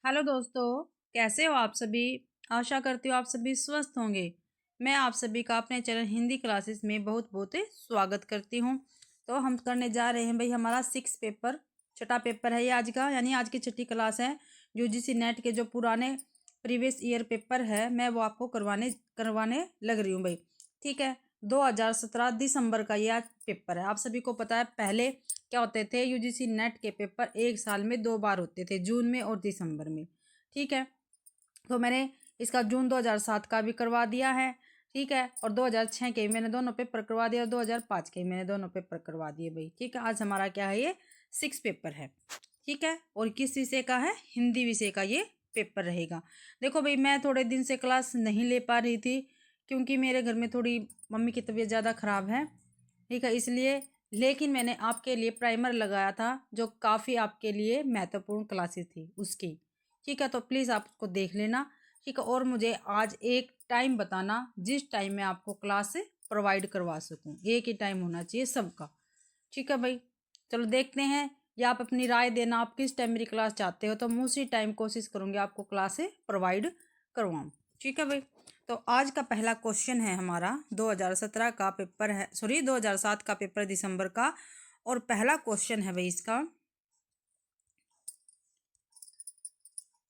Hello दोस्तों, कैसे हो आप सभी। आशा करती हूँ आप सभी स्वस्थ होंगे। मैं आप सभी का अपने चैनल हिंदी क्लासेस में बहुत बहुत स्वागत करती हूँ। तो हम करने जा रहे हैं भाई हमारा 6 पेपर, छठा पेपर है ये आज का, यानी आज की छठी क्लास है। यूजीसी नेट के जो पुराने प्रीवियस ईयर पेपर है मैं वो आपको करवाने करवाने लग रही हूँ भाई। ठीक है, 2017 दिसंबर का ये आज पेपर है। आप सभी को पता है पहले क्या होते थे, यूजीसी नेट के पेपर एक साल में 2 बार होते थे, जून में और दिसंबर में। ठीक है, तो मैंने इसका जून 2007 का भी करवा दिया है। ठीक है, और 2006 के भी मैंने दोनों पेपर करवा दिया और 2005 के भी मैंने दोनों पेपर करवा दिए भाई। ठीक है, आज हमारा क्या है, ये 6 पेपर है। ठीक है, और किस विषय का है, हिंदी विषय का ये पेपर रहेगा। देखो भाई, मैं थोड़े दिन से क्लास नहीं ले पा रही थी क्योंकि मेरे घर में थोड़ी मम्मी की तबीयत ज़्यादा ख़राब है। ठीक है, इसलिए, लेकिन मैंने आपके लिए प्राइमर लगाया था जो काफ़ी आपके लिए महत्वपूर्ण क्लासेस थी उसकी। ठीक है, तो प्लीज़ आप उसको देख लेना। ठीक है, और मुझे आज एक टाइम बताना जिस टाइम मैं आपको क्लास प्रोवाइड करवा सकूं। एक ही टाइम होना चाहिए सबका। ठीक है भाई, चलो देखते हैं, या आप अपनी राय देना आप किस टाइम मेरी क्लास चाहते हो, तो मैं उसी टाइम कोशिश करूँगी आपको क्लास प्रोवाइड करवाऊँ। ठीक है भाई, तो आज का पहला क्वेश्चन है हमारा 2017 का पेपर है, सॉरी 2007 का पेपर दिसंबर का। और पहला क्वेश्चन है भाई इसका,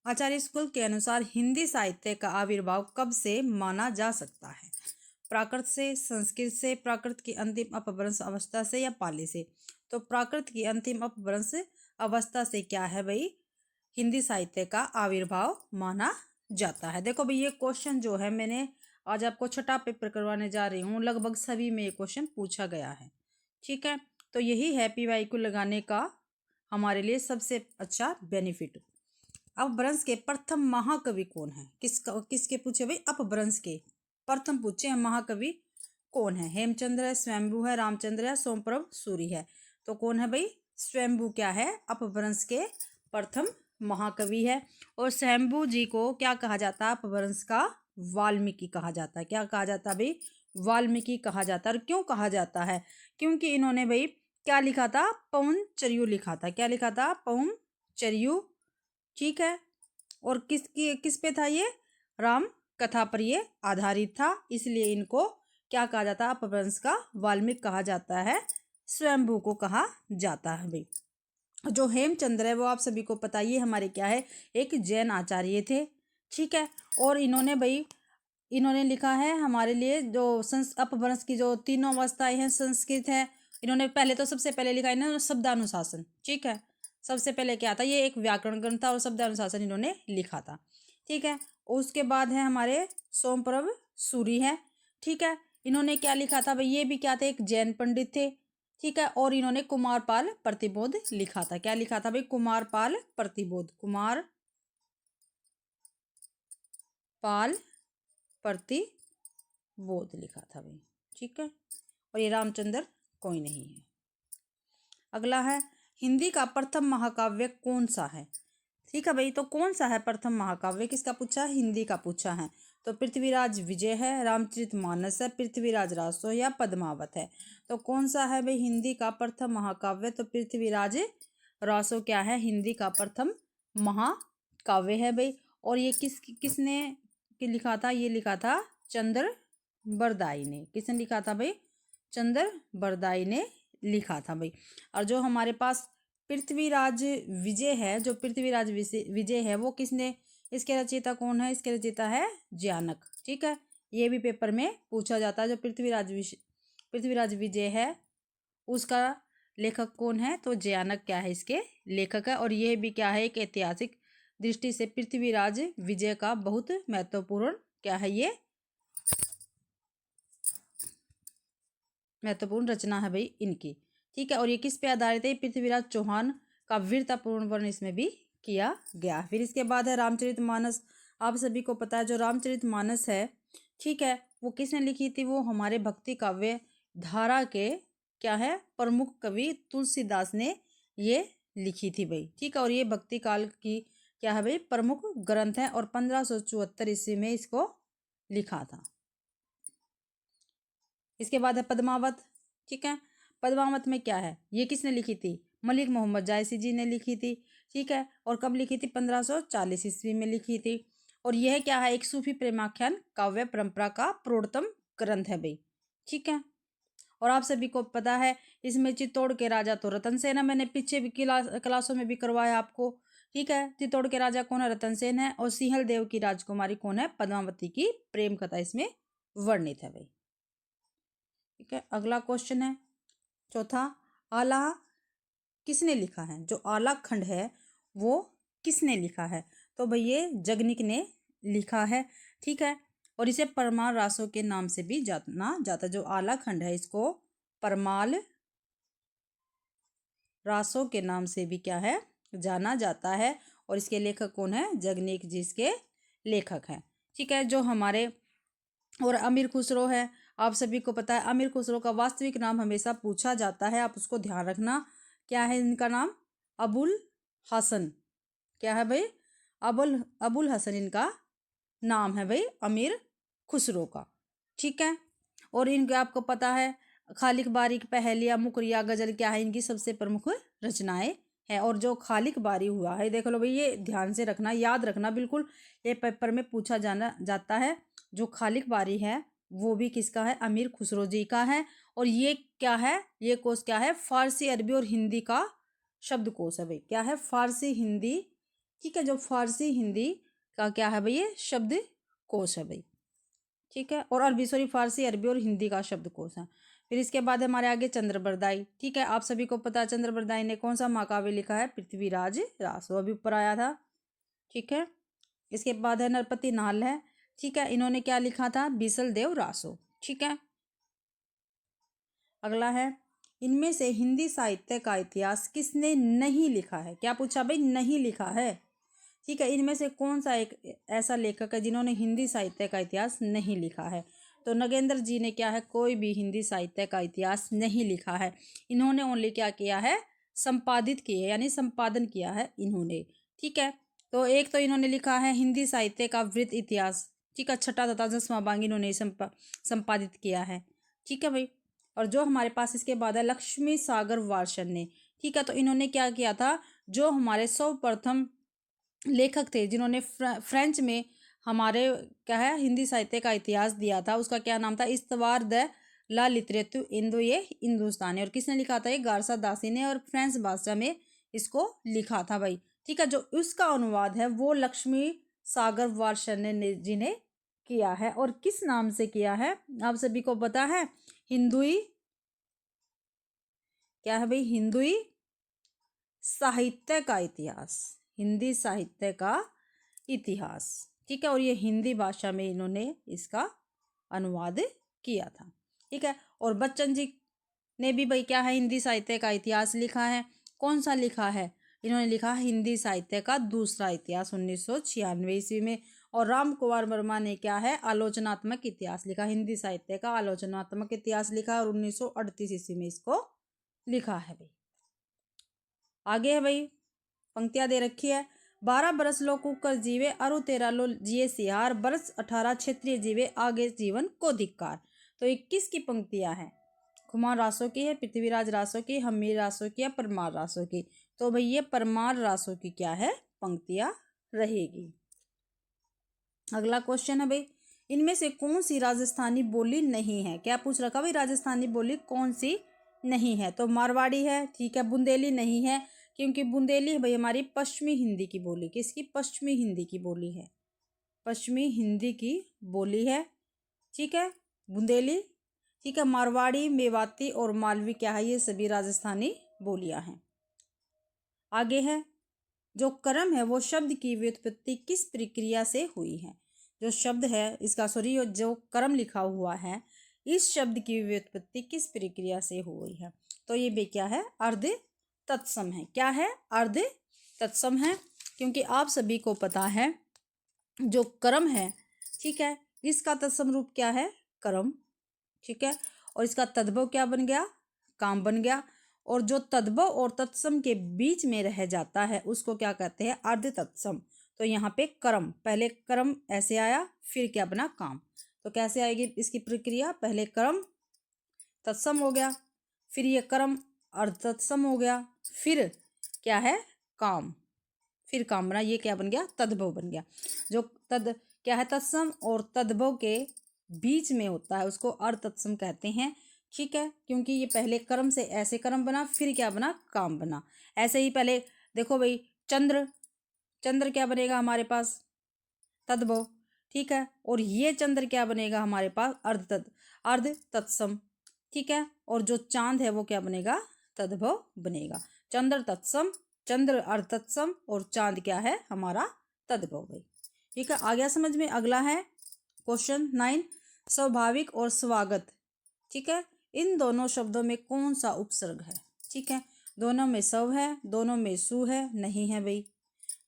आचार्य स्कूल के अनुसार हिंदी साहित्य का आविर्भाव कब से माना जा सकता है। प्राकृत से, संस्कृत से, प्राकृत की अंतिम अपभ्रंश अवस्था से, या पाली से। तो प्राकृत की अंतिम अपभ्रंश अवस्था से क्या है भाई, हिंदी साहित्य का आविर्भाव माना जाता है। देखो भाई, ये क्वेश्चन जो है मैंने आज आपको छठा पेपर करवाने जा रही हूँ, लगभग सभी में ये क्वेश्चन पूछा गया है। ठीक है, तो यही है PYQ लगाने का हमारे लिए सबसे अच्छा बेनिफिट। अपभ्रंश के प्रथम महाकवि कौन है, किसके पूछे भाई, अपभ्रंश के प्रथम पूछे हैं महाकवि कौन है। हेमचंद्र है, स्वयंभू है, रामचंद्र है, सोमप्रभ सूरी है। तो कौन है भाई, स्वयंभू क्या है, अपभ्रंश के प्रथम महाकवि है। और स्वयंभू जी को क्या कहा जाता है, अपभ्रंश का वाल्मीकि कहा जाता है। क्या कहा जाता है भाई, वाल्मीकि कहा जाता है। और क्यों कहा जाता है, क्योंकि इन्होंने भाई क्या लिखा था, पवन चरियु लिखा था। क्या लिखा था, पवन चरियु। ठीक है, और किस पे था ये, राम कथा पर ये आधारित था, इसलिए इनको क्या कहा जाता है, अपभ्रंश का वाल्मीकि कहा जाता है, स्वयंभू को कहा जाता है भाई। जो हेमचंद्र है वो आप सभी को पता, ये हमारे क्या है, एक जैन आचार्य थे। ठीक है, और इन्होंने भाई इन्होंने लिखा है हमारे लिए जो अपभ्रंश की जो तीनों अवस्थाएं हैं, संस्कृत है। इन्होंने पहले तो सबसे पहले लिखा है इन्होंने शब्दानुशासन। ठीक है, सबसे पहले क्या था, ये एक व्याकरण ग्रंथ था और शब्दानुशासन इन्होंने लिखा था। ठीक है, उसके बाद है हमारे सोमप्रभ सूरी है। ठीक है, इन्होंने क्या लिखा था भाई, ये भी क्या थे, एक जैन पंडित थे। ठीक है, और इन्होंने कुमारपाल प्रतिबोध लिखा था। क्या लिखा था भाई, कुमारपाल प्रतिबोध, कुमार पाल प्रतिबोध लिखा था भाई। ठीक है, और ये रामचंद्र कोई नहीं है। अगला है, हिंदी का प्रथम महाकाव्य कौन सा है। ठीक है भाई, तो कौन सा है प्रथम महाकाव्य, किसका पूछा है, हिंदी का पूछा है। तो पृथ्वीराज विजय है, रामचरितमानस है, पृथ्वीराज रासो, या पद्मावत है। तो कौन सा है भाई हिंदी का प्रथम महाकाव्य, तो पृथ्वीराज रासो क्या है, हिंदी का प्रथम महाकाव्य है भाई। और ये किसने लिखा था, ये लिखा था चंद्र बरदाई ने। किसने लिखा था भाई, चंद्र बरदाई ने लिखा था भाई। और जो हमारे पास पृथ्वीराज विजय है, जो पृथ्वीराज विजय है वो किसने, इसके रचयिता कौन है, इसके रचयिता है ज्यानक। ठीक है, ये भी पेपर में पूछा जाता है। जो पृथ्वीराज विजय है उसका लेखक कौन है, तो ज्यानक क्या है, इसके लेखक है। और यह भी क्या है, एक ऐतिहासिक दृष्टि से पृथ्वीराज विजय का बहुत महत्वपूर्ण क्या है, ये महत्वपूर्ण रचना है भाई इनकी। ठीक है, और ये किस पे आधारित है, पृथ्वीराज चौहान का वीरतापूर्ण वर्णन इसमें भी किया गया। फिर इसके बाद है रामचरितमानस। आप सभी को पता है जो रामचरितमानस है, ठीक है, वो किसने लिखी थी, वो हमारे भक्ति काव्य धारा के क्या है, प्रमुख कवि तुलसीदास ने ये लिखी थी भाई। ठीक है, और ये भक्ति काल की क्या है भाई, प्रमुख ग्रंथ है, और 1574 ईस्वी में इसको लिखा था। इसके बाद है पद्मावत। ठीक है, पद्मावत में क्या है, ये किसने लिखी थी, मलिक मोहम्मद जायसी जी ने लिखी थी। ठीक है। और कब लिखी थी? 1540 ईस्वी में लिखी थी। और यह क्या है? एक सूफी प्रेमाख्यान काव्य परंपरा का प्रौढ़तम ग्रंथ है भाई, ठीक है। और आप सभी को पता है इसमें चित्तौड़ के राजा तो रतन सेन है, मैंने पीछे भी क्लासों में भी करवाया आपको, ठीक है। चित्तौड़ के राजा कौन है? रतन सेन है। और सिंहल देव की राजकुमारी कौन है? पद्मावती की प्रेम कथा इसमें वर्णित है भाई, ठीक है। अगला क्वेश्चन है चौथा, आला किसने लिखा है? जो आला खंड है वो किसने लिखा है? तो भाई ये जगनिक ने लिखा है, ठीक है। और इसे परमाल रासों के नाम से भी जाना जाता है। जो आला खंड है इसको परमाल रासों के नाम से भी क्या है? जाना जाता है। और इसके लेखक कौन है? जगनिक जी इसके लेखक हैं, ठीक है। जो हमारे और अमीर खुसरो है, आप सभी को पता है अमीर खुसरो का वास्तविक नाम हमेशा पूछा जाता है, आप उसको ध्यान रखना। क्या है इनका नाम? अबुल हसन। क्या है भाई? अबुल अबुल हसन इनका नाम है भाई, अमीर खुसरो का, ठीक है। और इनके आपको पता है खालिक बारी की पहेलिया मुकरिया गजल क्या है? इनकी सबसे प्रमुख रचनाएं हैं। और जो खालिक बारी हुआ है, देख लो भाई, ये ध्यान से रखना, याद रखना बिल्कुल, ये पेपर में पूछा जाना जाता है। जो खालिक बारी है वो भी किसका है? अमीर खुसरो जी का है। और ये क्या है? ये कोश क्या है? फारसी, अरबी और हिंदी का शब्दकोश है भाई। क्या है? फारसी हिंदी, ठीक है। जो फारसी हिंदी का क्या है भाई? ये शब्द कोश है भाई, ठीक है। और अरबी, सॉरी, फारसी, अरबी और हिंदी का शब्दकोश है। फिर इसके बाद हमारे आगे चंद्रबरदाई, ठीक है। आप सभी को पता है चंद्रबरदाई ने कौन सा महाकाव्य लिखा है? पृथ्वीराज रासो, अभी ऊपर आया था, ठीक है। इसके बाद है नरपति नाल है, ठीक है। इन्होंने क्या लिखा था? बीसल देव रासो, ठीक है। अगला है, इनमें से हिंदी साहित्य का इतिहास किसने नहीं लिखा है? क्या पूछा भाई? नहीं लिखा है, ठीक है। इनमें से कौन सा एक ऐसा लेखक है जिन्होंने हिंदी साहित्य का इतिहास नहीं लिखा है? तो नगेंद्र जी ने क्या है? कोई भी हिंदी साहित्य का इतिहास नहीं लिखा है। इन्होंने ओनली क्या किया है? संपादित किए, यानी संपादन किया है इन्होंने, ठीक है। तो एक तो इन्होंने लिखा है हिंदी साहित्य का वृत्त इतिहास, ठीक है, छठा तथा 10वां भाग इन्होंने संपादित किया है, ठीक है भाई। और जो हमारे पास इसके बाद है लक्ष्मी सागर वार्षण ने, ठीक है। तो इन्होंने क्या किया था? जो हमारे सर्वप्रथम लेखक थे जिन्होंने फ्रेंच में हमारे क्या है हिंदी साहित्य का इतिहास दिया था, उसका क्या नाम था? इस्तवार द ला लिटरेतु इंदो ये हिंदुस्तानी। और किसने लिखा था? ये गारसा दासी ने, और फ्रेंच भाषा में इसको लिखा था भाई, ठीक है। जो उसका अनुवाद है वो लक्ष्मी सागर वार्षण जी ने किया है। और किस नाम से किया है? आप सभी को पता है, हिंदुई, क्या है भाई? हिंदुई साहित्य का इतिहास, हिंदी साहित्य का इतिहास, ठीक है। और ये हिंदी भाषा में इन्होंने इसका अनुवाद किया था, ठीक है। और बच्चन जी ने भी भाई क्या है? हिंदी साहित्य का इतिहास लिखा है। कौन सा लिखा है? इन्होंने लिखा है हिंदी साहित्य का दूसरा इतिहास 1996 ईस्वी में। और राम कुमार वर्मा ने क्या है? आलोचनात्मक इतिहास लिखा, हिंदी साहित्य का आलोचनात्मक इतिहास लिखा, और 1938 ईस्वी में इसको लिखा है भाई। आगे है भाई, पंक्तियां दे रखी है। 12 बरस लो कुकर जीवे, अरु 13 लो जिये सिहार, बरस 18 क्षेत्रीय जीवे, आगे जीवन को धिक्कार। तो ये किसकी पंक्तियां हैं? कुमार रासो की है, पृथ्वीराज रासो की, हमीर रासो की, या परमार रासो की? तो भाई ये परमार रासो की क्या है? पंक्तियां रहेगी। अगला क्वेश्चन है भाई, इनमें से कौन सी राजस्थानी बोली नहीं है? क्या पूछ रखा भाई? राजस्थानी बोली कौन सी नहीं है? तो मारवाड़ी है, ठीक है। बुंदेली नहीं है, क्योंकि बुंदेली भाई हमारी पश्चिमी हिंदी की बोली, किसकी? पश्चिमी हिंदी की बोली है, पश्चिमी हिंदी की बोली है, ठीक है, बुंदेली, ठीक है। मारवाड़ी, मेवाती और मालवी क्या है? ये सभी राजस्थानी बोलियां हैं। आगे है, जो कर्म है वो शब्द की व्युत्पत्ति किस प्रक्रिया से हुई है? जो शब्द है इसका, सॉरी, जो कर्म लिखा हुआ है इस शब्द की व्युत्पत्ति किस प्रक्रिया से हुई है? तो ये भी क्या है? अर्ध तत्सम है। क्या है? अर्ध तत्सम है, क्योंकि आप सभी को पता है जो कर्म है, ठीक है, इसका तत्सम रूप क्या है? कर्म, ठीक है। और इसका तद्भव क्या बन गया? काम बन गया। और जो तद्भव और तत्सम के बीच में रह जाता है उसको क्या कहते हैं? अर्ध तत्सम। तो यहाँ पे कर्म, पहले कर्म ऐसे आया, फिर क्या बना? काम। तो कैसे आएगी इसकी प्रक्रिया? पहले कर्म तत्सम हो गया, फिर ये कर्म अर्ध तत्सम हो गया, फिर क्या है? काम, फिर काम बना, ये क्या बन गया, तद्भव बन गया। जो तद क्या है, तत्सम और तद्भव के बीच में होता है उसको अर्तत्सम कहते हैं। ठीक है, क्योंकि ये पहले कर्म से ऐसे कर्म बना, फिर क्या बना, काम बना। ऐसे ही पहले देखो भाई, चंद्र, चंद्र क्या बनेगा हमारे पास, तद्भव। ठीक है, और ये चंद्र क्या बनेगा हमारे पास, अर्ध तत्सम। ठीक है, और जो चांद है वो क्या बनेगा, तद्भव बनेगा। चंद्र तत्सम, चंद्र अर्ध तत्सम, और चांद क्या है हमारा, तद्भव भाई। ठीक है, आ गया समझ में। अगला है क्वेश्चन 9, स्वाभाविक और स्वागत। ठीक है, इन दोनों शब्दों में कौन सा उपसर्ग है। ठीक है, दोनों में सव है, दोनों में सु है, नहीं है भाई।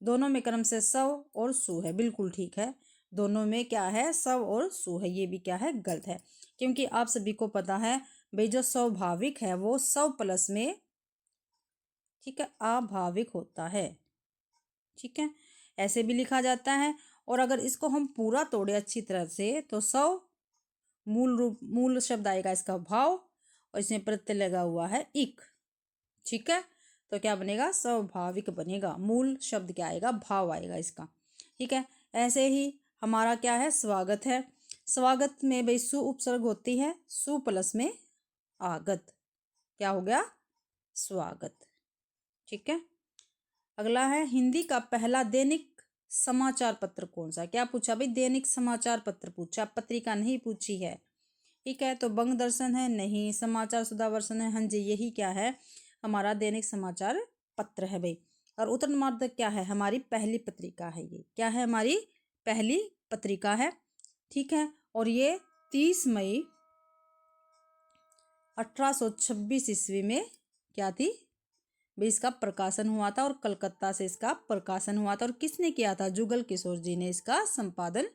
दोनों में क्रम से सव और सु है, बिल्कुल ठीक है। दोनों में क्या है, सव और सु है, ये भी क्या है, गलत है। क्योंकि आप सभी को पता है भाई, जो स्वाभाविक है वो सव प्लस में, ठीक है, अभाविक होता है। ठीक है, ऐसे भी लिखा जाता है। और अगर इसको हम पूरा तोड़े अच्छी तरह से तो सव मूल शब्द आएगा इसका भाव, और इसमें प्रत्यय लगा हुआ है इक। ठीक है, तो क्या बनेगा, स्वाभाविक बनेगा। मूल शब्द क्या आएगा, भाव आएगा इसका। ठीक है, ऐसे ही हमारा क्या है, स्वागत है। स्वागत में भाई सु उपसर्ग होती है, सु प्लस में आगत, क्या हो गया, स्वागत। ठीक है, अगला है हिंदी का पहला दैनिक समाचार पत्र कौन सा। क्या पूछा भाई, दैनिक समाचार पत्र पूछा, पत्रिका नहीं पूछी है। ठीक है, तो बंग दर्शन है, नहीं। समाचार सुधावर्षन है, हाँ जी, यही क्या है, हमारा दैनिक समाचार पत्र है भाई। और उत्तर मार्ग क्या है, हमारी पहली पत्रिका है, ये क्या है, हमारी पहली पत्रिका है। ठीक है, और ये 30 मई 1826 ईस्वी में क्या थी भाई, इसका प्रकाशन हुआ था, और कलकत्ता से इसका प्रकाशन हुआ था। और किसने किया था, जुगल किशोर जी ने इसका संपादन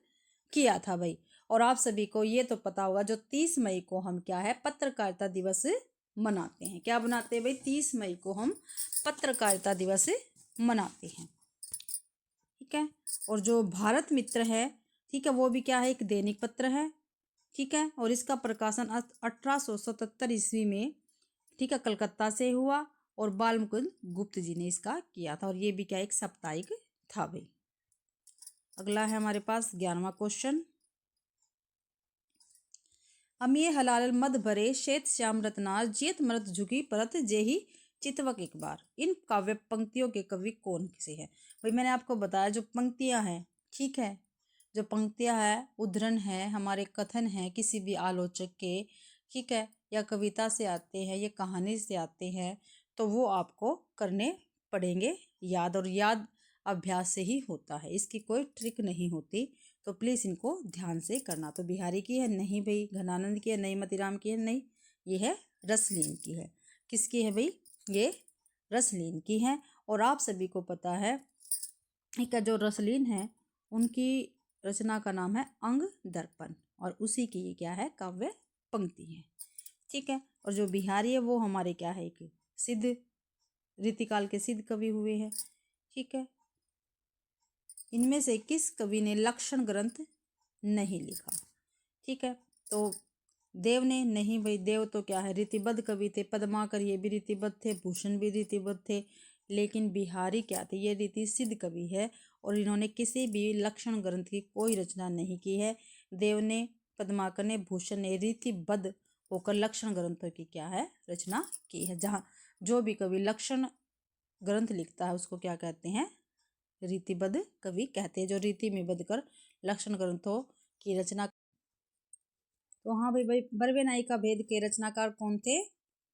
किया था भाई। और आप सभी को ये तो पता होगा, जो 30 मई को हम क्या है, पत्रकारिता दिवस मनाते हैं। क्या बनाते हैं भाई, 30 मई को हम पत्रकारिता दिवस मनाते हैं। ठीक है, और जो भारत मित्र है, ठीक है, वो भी क्या है, एक दैनिक पत्र है। ठीक है, और इसका प्रकाशन 1877 ईस्वी में, ठीक है, कलकत्ता से हुआ, और बाल मुकुंद गुप्त जी ने इसका किया था। और ये भी क्या, एक साप्ताहिक था भाई। अगला है हमारे पास 11वां क्वेश्चन, अमिये हलाल मद भरे श्वेत श्याम रत्नार जेत मरत झुकी परत जेही चितवक एक बार। इन काव्य पंक्तियों के कवि कौन से हैं भाई। मैंने आपको बताया जो पंक्तियां हैं, ठीक है, जो पंक्तियां हैं उद्धरण है, हमारे कथन है किसी भी आलोचक के, ठीक है, या कविता से आते हैं या कहानी से आते हैं, तो वो आपको करने पड़ेंगे याद, और याद अभ्यास से ही होता है, इसकी कोई ट्रिक नहीं होती। तो प्लीज़ इनको ध्यान से करना। तो बिहारी की है, नहीं भाई। घनानंद की है, नहीं। मतीराम की है, नहीं। ये है रसलीन की है। किसकी है भाई, ये रसलीन की है। और आप सभी को पता है कि जो रसलीन है उनकी रचना का नाम है अंग दर्पण, और उसी की ये क्या है, काव्य पंक्ति है। ठीक है, और जो बिहारी है वो हमारे क्या है, एक सिद्ध रीतिकाल के सिद्ध कवि हुए हैं। ठीक है, इनमें से किस कवि ने लक्षण ग्रंथ नहीं लिखा। ठीक है, तो देव ने, नहीं भाई, देव तो क्या है, रीतिबद्ध कवि थे। पद्माकर ये भी रीतिबद्ध थे, भूषण भी रीतिबद्ध थे। लेकिन बिहारी क्या थे, ये रीति सिद्ध कवि है, और इन्होंने किसी भी लक्षण ग्रंथ की कोई रचना नहीं की है। देव ने, पद्माकर ने, भूषण ने रीतिबद्ध होकर लक्षण ग्रंथों की क्या है, रचना की है। जहाँ जो भी कवि लक्षण ग्रंथ लिखता है उसको क्या कहते हैं, रीतिबद्ध कवि कहते हैं, जो रीति में बद्ध कर लक्षण ग्रंथों की रचना। तो हाँ भाई, बरवे नाई का भेद के रचनाकार कौन थे,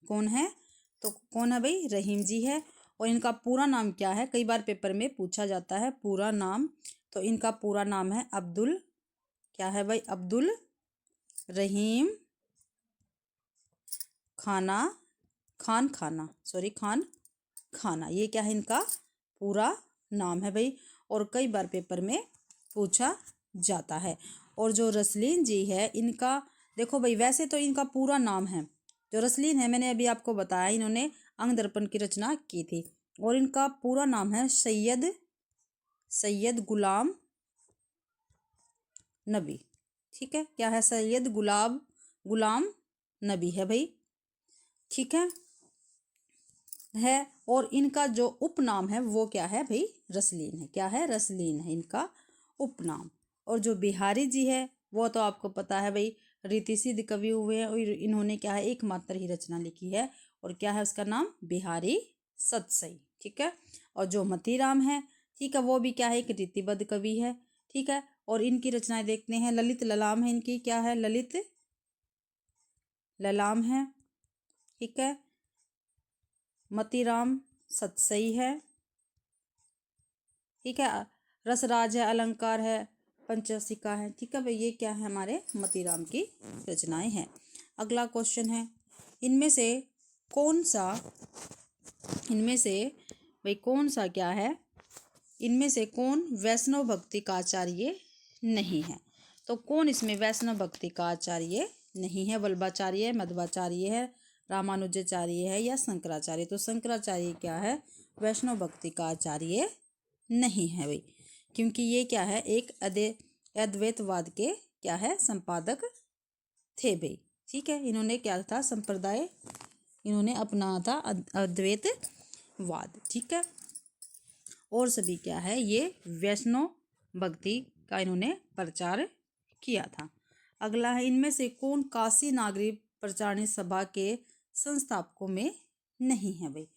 कौन है, तो कौन है भाई, रहीम जी है। और इनका पूरा नाम क्या है, कई बार पेपर में पूछा जाता है पूरा नाम। तो इनका पूरा नाम है अब्दुल, क्या है भाई, अब्दुल रहीम खान खाना, ये क्या है, इनका पूरा नाम है भाई। और कई बार पेपर में पूछा जाता है। और जो रसलीन जी है, इनका देखो भाई, वैसे तो इनका पूरा नाम है, जो रसलीन है, मैंने अभी आपको बताया, इन्होंने अंग दर्पण की रचना की थी। और इनका पूरा नाम है सैयद गुलाम नबी। ठीक है, क्या है, सैयद गुलाम नबी है भाई। ठीक है, है। और इनका जो उपनाम है वो क्या है भाई, रसलीन है। क्या है, रसलीन है इनका उपनाम। और जो बिहारी जी है वो तो आपको पता है भाई, रीति सिद्ध कवि हुए हैं और इन्होंने क्या है, एकमात्र ही रचना लिखी है और क्या है उसका नाम, बिहारी सतसई। ठीक है। और जो मतीराम है, ठीक है, वो भी क्या है, एक रीतिबद्ध कवि है। ठीक है। और इनकी रचनाएं देखते हैं, ललित ललाम है इनकी, क्या है, ललित ललाम है। ठीक है। मतीराम सतसई है। ठीक है। रसराज है, अलंकार है, पंचसिका है। ठीक है भाई, ये क्या है, हमारे मतीराम की रचनाएं हैं। अगला क्वेश्चन है, इनमें से कौन सा, इनमें से भाई कौन सा क्या है, इनमें से कौन वैष्णव भक्ति का आचार्य नहीं है। तो कौन इसमें वैष्णव भक्ति का आचार्य नहीं है, वल्लभाचार्य है, मध्वाचार्य है, रामानुजाचार्य है या शंकराचार्य। तो शंकराचार्य क्या है, वैष्णव भक्ति का आचार्य नहीं है भाई, क्योंकि ये क्या है, एक अद्वैतवाद के क्या है, संपादक थे भाई। ठीक है। इन्होंने क्या था, संप्रदाय इन्होंने अपनाया था, अद्वैतवाद। ठीक है। और सभी क्या है, ये वैष्णव भक्ति का इन्होंने प्रचार किया था। अगला है, इनमें से कौन काशी नागरिक प्रचारणी सभा के संस्थापकों में नहीं है भाई।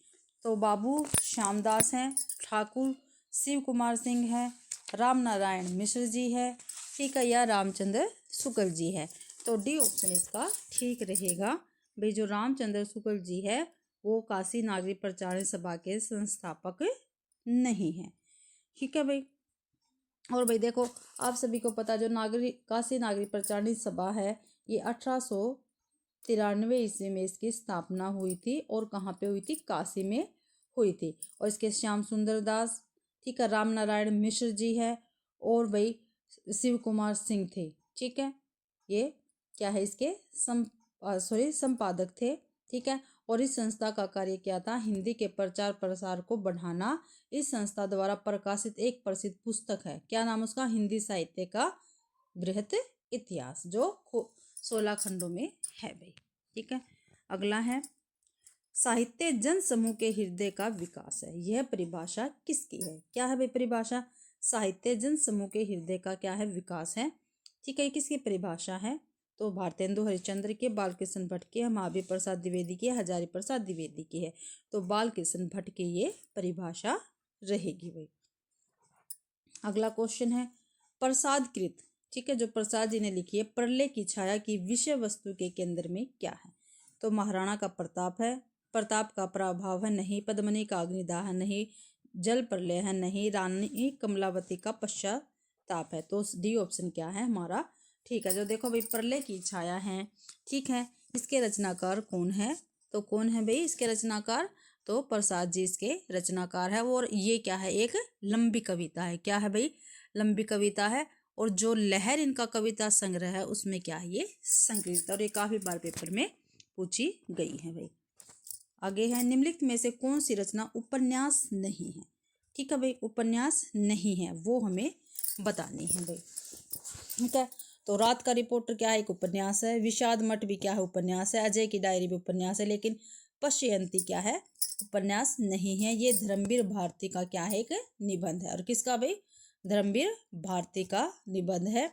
तो बाबू श्यामदास हैं, ठाकुर शिव कुमार सिंह है, राम नारायण मिश्र जी है, ठीक है, या रामचंद्र शुक्ल जी है। तो डी ऑप्शन इसका ठीक रहेगा भाई। जो रामचंद्र शुक्ल जी है वो काशी नागरिक प्रचारणी सभा के संस्थापक नहीं है। ठीक है भाई। और भाई देखो, आप सभी को पता, जो काशी नागरिक प्रचारणी सभा है, ये 1893 ईस्वी में इसकी स्थापना हुई थी। और कहाँ पे हुई थी, काशी में हुई थी। और इसके श्याम सुंदर दास, ठीक है, राम नारायण मिश्र जी है, और भाई शिव कुमार सिंह थे। ठीक है। ये क्या है, इसके संपादक थे। ठीक है। और इस संस्था का कार्य क्या था, हिंदी के प्रचार प्रसार को बढ़ाना। इस संस्था द्वारा प्रकाशित एक प्रसिद्ध पुस्तक है, क्या नाम उसका, हिंदी साहित्य का बृहत इतिहास, जो 16 खंडों में है भाई। ठीक है। अगला है, साहित्य जन समूह के हृदय का विकास है, यह परिभाषा किसकी है। क्या है भाई परिभाषा, साहित्य जन समूह के हृदय का क्या है, विकास है। ठीक है। किसकी परिभाषा है, तो भारतेंदु हरिश्चंद्र के, बालकृष्ण भट्ट के, महावीर प्रसाद द्विवेदी के, हजारी प्रसाद द्विवेदी की है। तो बालकृष्ण भट्ट की ये परिभाषा रहेगी भाई। अगला क्वेश्चन है, प्रसाद कृत, ठीक है, जो प्रसाद जी ने लिखी है, प्रलय की छाया की विषय वस्तु के केंद्र में क्या है। तो महाराणा का प्रताप है, प्रताप का प्रभाव है नहीं, पद्मनी का अग्निदाह नहीं, जल प्रलय है नहीं, रानी कमलावती का पश्चाताप है। तो डी ऑप्शन क्या है हमारा ठीक है। जो देखो भाई, प्रलय की छाया है, ठीक है, इसके रचनाकार कौन है, तो कौन है भाई इसके रचनाकार, तो प्रसाद जी इसके रचनाकार है। और ये क्या है, एक लंबी कविता है। क्या है भाई, लंबी कविता है। और जो लहर इनका कविता संग्रह है उसमें क्या है, ये संकलित, और ये काफी बार पेपर में पूछी गई है भाई। आगे है, निम्नलिखित में से कौन सी रचना उपन्यास नहीं है। ठीक है भाई, उपन्यास नहीं है वो हमें बतानी है भाई। ठीक है। तो रात का रिपोर्टर क्या है, एक उपन्यास है। विषाद मठ भी क्या है, उपन्यास है। अजय की डायरी भी उपन्यास है। लेकिन पश्यंती क्या है, उपन्यास नहीं है। ये धर्मवीर भारती का क्या है, एक निबंध है। और किसका भाई, धर्मवीर भारती का निबंध है।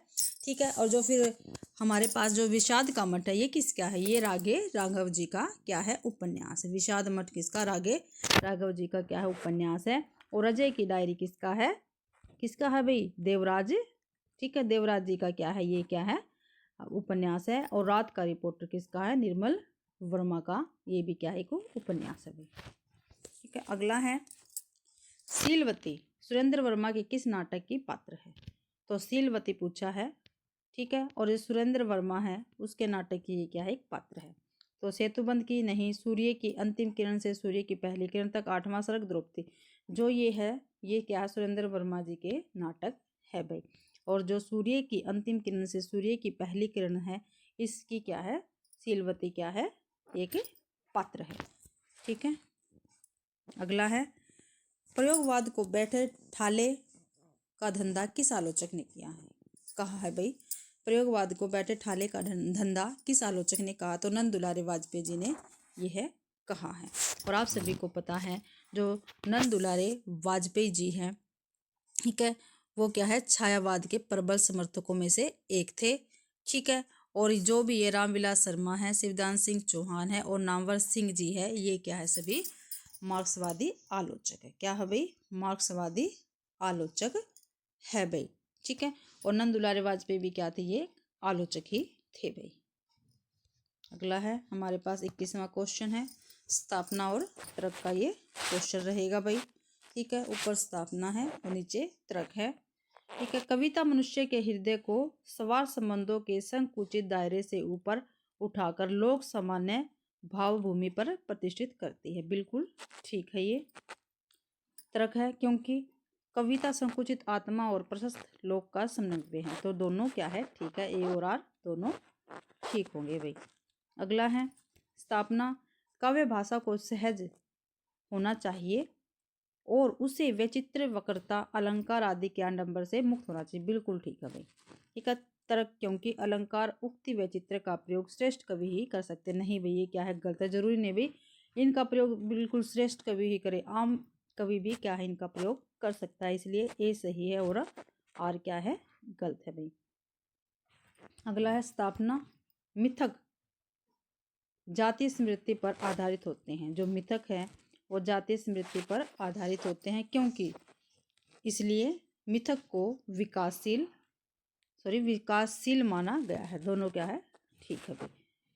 ठीक है। और जो फिर हमारे पास जो विषाद का मठ है, ये किसका है, ये रागे राघव जी का क्या है, उपन्यास है। विषाद मठ किसका, रागे राघव जी का क्या है, उपन्यास है। और अजय की डायरी किसका है भाई, देवराज, ठीक है, देवराज जी का क्या है, ये क्या है, उपन्यास है। और रात का रिपोर्टर किसका है, निर्मल वर्मा का, ये भी क्या है, एक उपन्यास है भाई। ठीक है। अगला है, शीलवती सुरेंद्र वर्मा के किस नाटक की पात्र है। तो शीलवती पूछा है। ठीक है। और ये सुरेंद्र वर्मा है, उसके नाटक की ये क्या है, एक पात्र है। तो सेतुबंध की नहीं, सूर्य की अंतिम किरण से सूर्य की पहली किरण तक, आठवां सर्ग, द्रौपदी, जो ये है, ये क्या है, सुरेंद्र वर्मा जी के नाटक है भाई। और जो सूर्य की अंतिम किरण से सूर्य की पहली किरण है, इसकी क्या है, शीलवती क्या है, एक पात्र है। ठीक है। अगला है, प्रयोगवाद को बैठे ठाले का धंधा किस आलोचक ने किया है। कहा है भाई, प्रयोगवाद को बैठे ठाले का धंधा किस आलोचक ने कहा। तो नंद दुलारे वाजपेयी जी ने यह कहाँ है। और आप सभी को पता है जो नंद दुलारे वाजपेयी जी हैं, ठीक है, वो क्या है, छायावाद के प्रबल समर्थकों में से एक थे, ठीक है। और जो भी ये रामविलास शर्मा है, शिवदान सिंह चौहान है और नामवर सिंह जी है, ये क्या है, सभी मार्क्सवादी आलोचक है। क्या है भाई, मार्क्सवादी आलोचक है भाई, ठीक है। और नंद दुलारे वाजपेयी भी क्या थे, ये आलोचक ही थे भाई। अगला है हमारे पास 21वां क्वेश्चन है, स्थापना और तर्क का ये क्वेश्चन रहेगा भाई, ठीक है। ऊपर स्थापना है और नीचे तर्क है, ठीक है। कविता मनुष्य के हृदय को सवार संबंधों के संकुचित दायरे से ऊपर उठाकर लोक सामान्य भावभूमि पर प्रतिष्ठित करती है, बिल्कुल ठीक है ये। तर्क है क्योंकि कविता संकुचित आत्मा और प्रशस्त लोक का समन्वय है, तो दोनों क्या है, ठीक है, ए और आर दोनों ठीक होंगे भाई। अगला है स्थापना, काव्य भाषा को सहज होना चाहिए और उसे वैचित्र वक्रता अलंकार आदि के आडंबर से मुक्त होना चाहिए, बिल्कुल ठीक है भाई, ठीक है। तर्क क्योंकि अलंकार उक्ति वैचित्र का प्रयोग श्रेष्ठ कवि ही कर सकते, नहीं भाई ये क्या है, गलत है। जरूरी नहीं भाई इनका प्रयोग बिल्कुल श्रेष्ठ कवि ही करे, आम कवि भी क्या है इनका प्रयोग कर सकता है, इसलिए ए सही है और आर क्या है, गलत है भाई। अगला है स्थापना, मिथक जातीय स्मृति पर आधारित होते हैं, जो मिथक है वो जातीय स्मृति पर आधारित होते हैं, क्योंकि इसलिए मिथक को विकासशील माना गया है, दोनों क्या है, ठीक है भाई।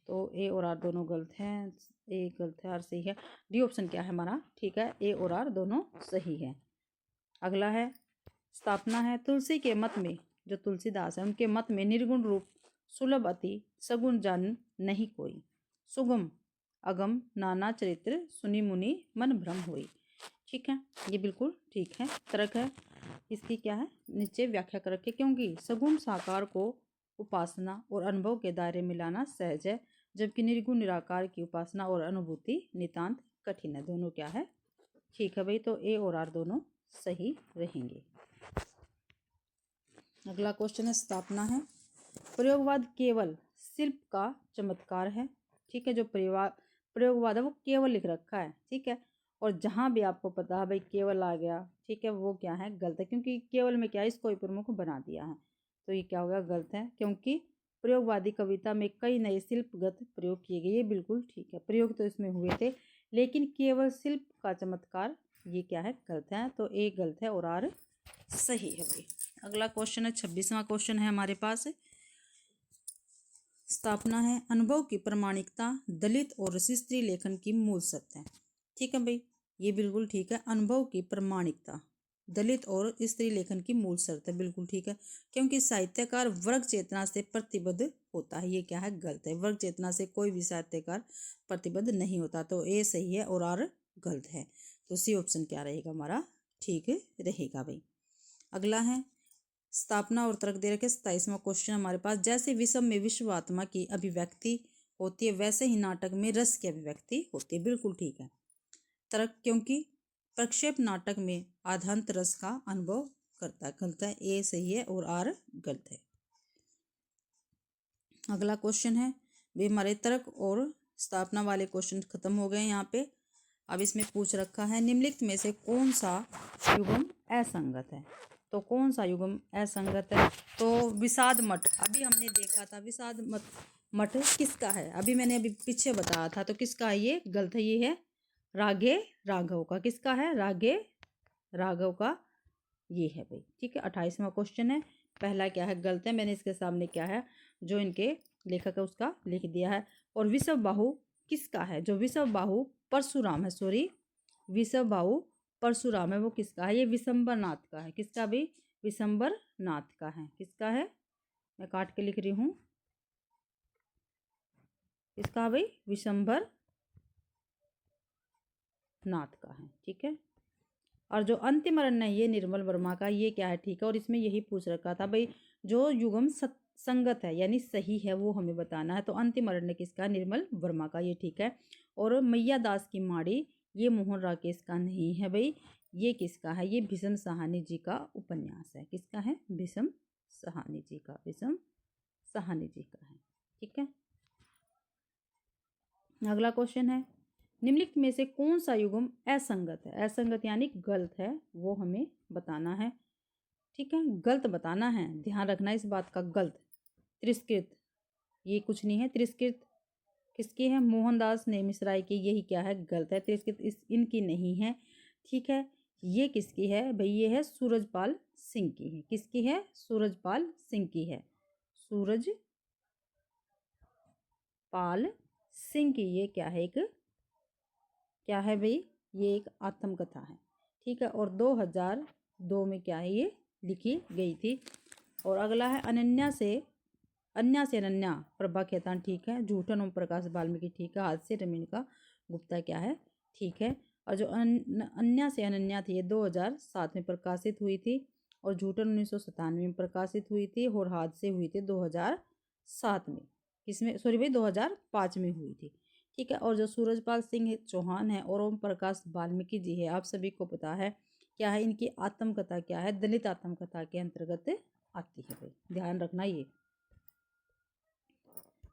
तो ए और आर दोनों गलत हैं, ए गलत है, आर सही है, डी ऑप्शन क्या है हमारा, ठीक है, ए और आर दोनों सही है। अगला है स्थापना है, तुलसी के मत में, जो तुलसीदास है उनके मत में निर्गुण रूप सुलभ अति सगुण जन नहीं कोई, सुगम अगम नाना चरित्र सुनी मुनि मन भ्रम हुई, ठीक है, ये बिल्कुल ठीक है। तर्क है इसकी क्या है, नीचे व्याख्या कर रखी, क्योंकि सगुण साकार को उपासना और अनुभव के दायरे में लाना सहज है, जबकि निर्गुण निराकार की उपासना और अनुभूति नितांत कठिन है, दोनों क्या है, ठीक है भाई। तो ए और आर दोनों सही रहेंगे। अगला क्वेश्चन है स्थापना है, प्रयोगवाद केवल शिल्प का चमत्कार है, ठीक है। जो प्रयोगवाद है वो केवल लिख रखा है, ठीक है। और जहाँ भी आपको पता है भाई केवल आ गया, ठीक है, वो क्या है, गलत है, क्योंकि केवल में क्या है, इसको ही प्रमुख बना दिया है, तो ये क्या होगा, गलत है। क्योंकि प्रयोगवादी कविता में कई नए शिल्पगत प्रयोग किए गए, ये बिल्कुल ठीक है, प्रयोग तो इसमें हुए थे, लेकिन केवल शिल्प का चमत्कार ये क्या है, गलत है, तो ए गलत है और आर सही है भाई। अगला क्वेश्चन है 26वां क्वेश्चन है हमारे पास, स्थापना है, अनुभव की प्रमाणिकता दलित और स्त्री लेखन की मूल शर्त है, ठीक है भाई, ये बिल्कुल ठीक है। अनुभव की प्रमाणिकता दलित और स्त्री लेखन की मूल शर्त है, बिल्कुल ठीक है, क्योंकि साहित्यकार वर्ग चेतना से प्रतिबद्ध होता है, ये क्या है, गलत है, वर्ग चेतना से कोई भी साहित्यकार प्रतिबद्ध नहीं होता, तो ए सही है और आर गलत है, तो सी ऑप्शन क्या रहेगा हमारा, ठीक रहेगा भाई। अगला है स्थापना और तर्क दे रखे 27वां क्वेश्चन हमारे पास, जैसे विषम में विश्व आत्मा की अभिव्यक्ति होती है वैसे ही नाटक में रस की अभिव्यक्ति होती है, बिल्कुल ठीक है। तर्क क्योंकि प्रक्षेप नाटक में आधांत रस का अनुभव करता है, गलत है, ए सही है और आर गलत है। अगला क्वेश्चन है वे हमारे तर्क और स्थापना वाले क्वेश्चन खत्म हो गए यहाँ पे। अब इसमें पूछ रखा है, निम्नलिखित में से कौन सा युग्म असंगत है, तो कौन सा युग्म असंगत है, तो विषाद मठ, अभी हमने देखा था विषाद मठ किसका है, अभी मैंने अभी पीछे बताया था, तो किसका है, ये गलत है, ये है रागे राघव का, किसका है, रागे राघव का, ये है भाई, ठीक है। 28वां क्वेश्चन है, पहला क्या है, गलत है, मैंने इसके सामने क्या है जो इनके लेखक है उसका लिख दिया है। और विषव बाहु किसका है, जो विषव बाहु परशुराम है, सॉरी विषव बाहु परशुराम है, वो किसका है, ये विशंबर नाथ का है, किसका भी, विशंबर नाथ का है, किसका है, मैं काट के लिख रही हूँ, किसका भाई, विशंबर नाथ का है, ठीक है। और जो अंतिम अरण्य है ये निर्मल वर्मा का, ये क्या है, ठीक है। और इसमें यही पूछ रखा था भाई जो युग्म संगत है यानी सही है वो हमें बताना है, तो अंतिम अरण्य किसका, निर्मल वर्मा का, ये ठीक है। और मैया दास की माड़ी ये मोहन राकेश का नहीं है भाई, ये किसका है, ये भीष्म साहनी जी का उपन्यास है, किसका है, भीष्म साहनी जी का, भीष्म साहनी जी का है, ठीक है। अगला क्वेश्चन है, निम्नलिखित में से कौन सा युग्म असंगत है? असंगत यानी गलत है, वो हमें बताना है। ठीक है, गलत बताना है, ध्यान रखना इस बात का। गलत। तिरस्कृत, ये कुछ नहीं है। तिरस्कृत किसकी है? मोहनदास नेमिसराय की। यही क्या है? गलत है। तिरस्कृत इनकी नहीं है। ठीक है, ये किसकी है भाई? ये है सूरजपाल सिंह की है। किसकी है? सूरजपाल सिंह की है। सूरजपाल सिंह की ये क्या है? एक क्या है भाई? ये एक आत्मकथा है। ठीक है, और 2002 में क्या है? ये लिखी गई थी। और अगला है अन्या से अनन्या प्रभा खेतान। ठीक है, झूठन ओम प्रकाश वाल्मीकि। ठीक है, हाथ से रमीनिका गुप्ता क्या है? ठीक है। और जो अन्या से अनन्या थी ये 2007 में प्रकाशित हुई थी, और झूठन 1997 में प्रकाशित हुई थी, और हाथ से हुई थी 2007 में। किसमें? सॉरी भाई, 2005 में हुई थी। ठीक है, और जो सूरजपाल सिंह चौहान है और ओम प्रकाश वाल्मीकि जी है, आप सभी को पता है क्या है? इनकी आत्मकथा क्या है? दलित आत्मकथा के अंतर्गत आती है भाई, ध्यान रखना ये।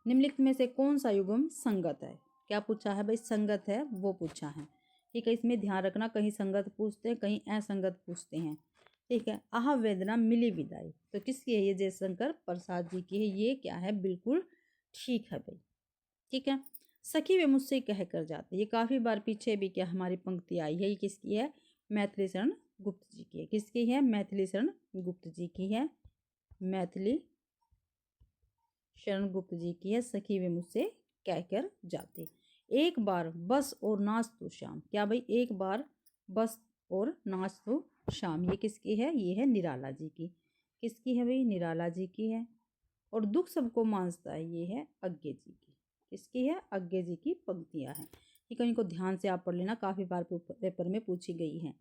निम्नलिखित में से कौन सा युग्म संगत है? क्या पूछा है भाई? संगत है वो पूछा है। ठीक है, इसमें ध्यान रखना, कहीं संगत पूछते हैं, कहीं असंगत पूछते हैं। ठीक है, आह वेदना मिली विदाई, तो किसकी है? ये जयशंकर प्रसाद जी की है। ये क्या है? बिल्कुल ठीक है भाई। ठीक है, सखी वे मुझसे कह कर जाते, ये काफी बार पीछे भी क्या हमारी पंक्ति आई है। ये किसकी है? मैथिली शरण गुप्त जी की है। किसकी है? मैथिली शरण गुप्त जी की है। मैथिली शरण गुप्त जी की है। सखी वे मुझसे कहकर जाते, एक बार बस और नाच तो शाम। क्या भाई? एक बार बस और नाच तो शाम, ये किसकी है? ये है निराला जी की। किसकी है भाई? निराला जी की है। और दुख सबको मांझता है, ये है अज्ञे जी की। किसकी है? अज्ञे जी की पंक्तियां हैं। ठीक है, इनको ध्यान से आप पढ़ लेना, काफी बार पेपर में पूछी गई हैं।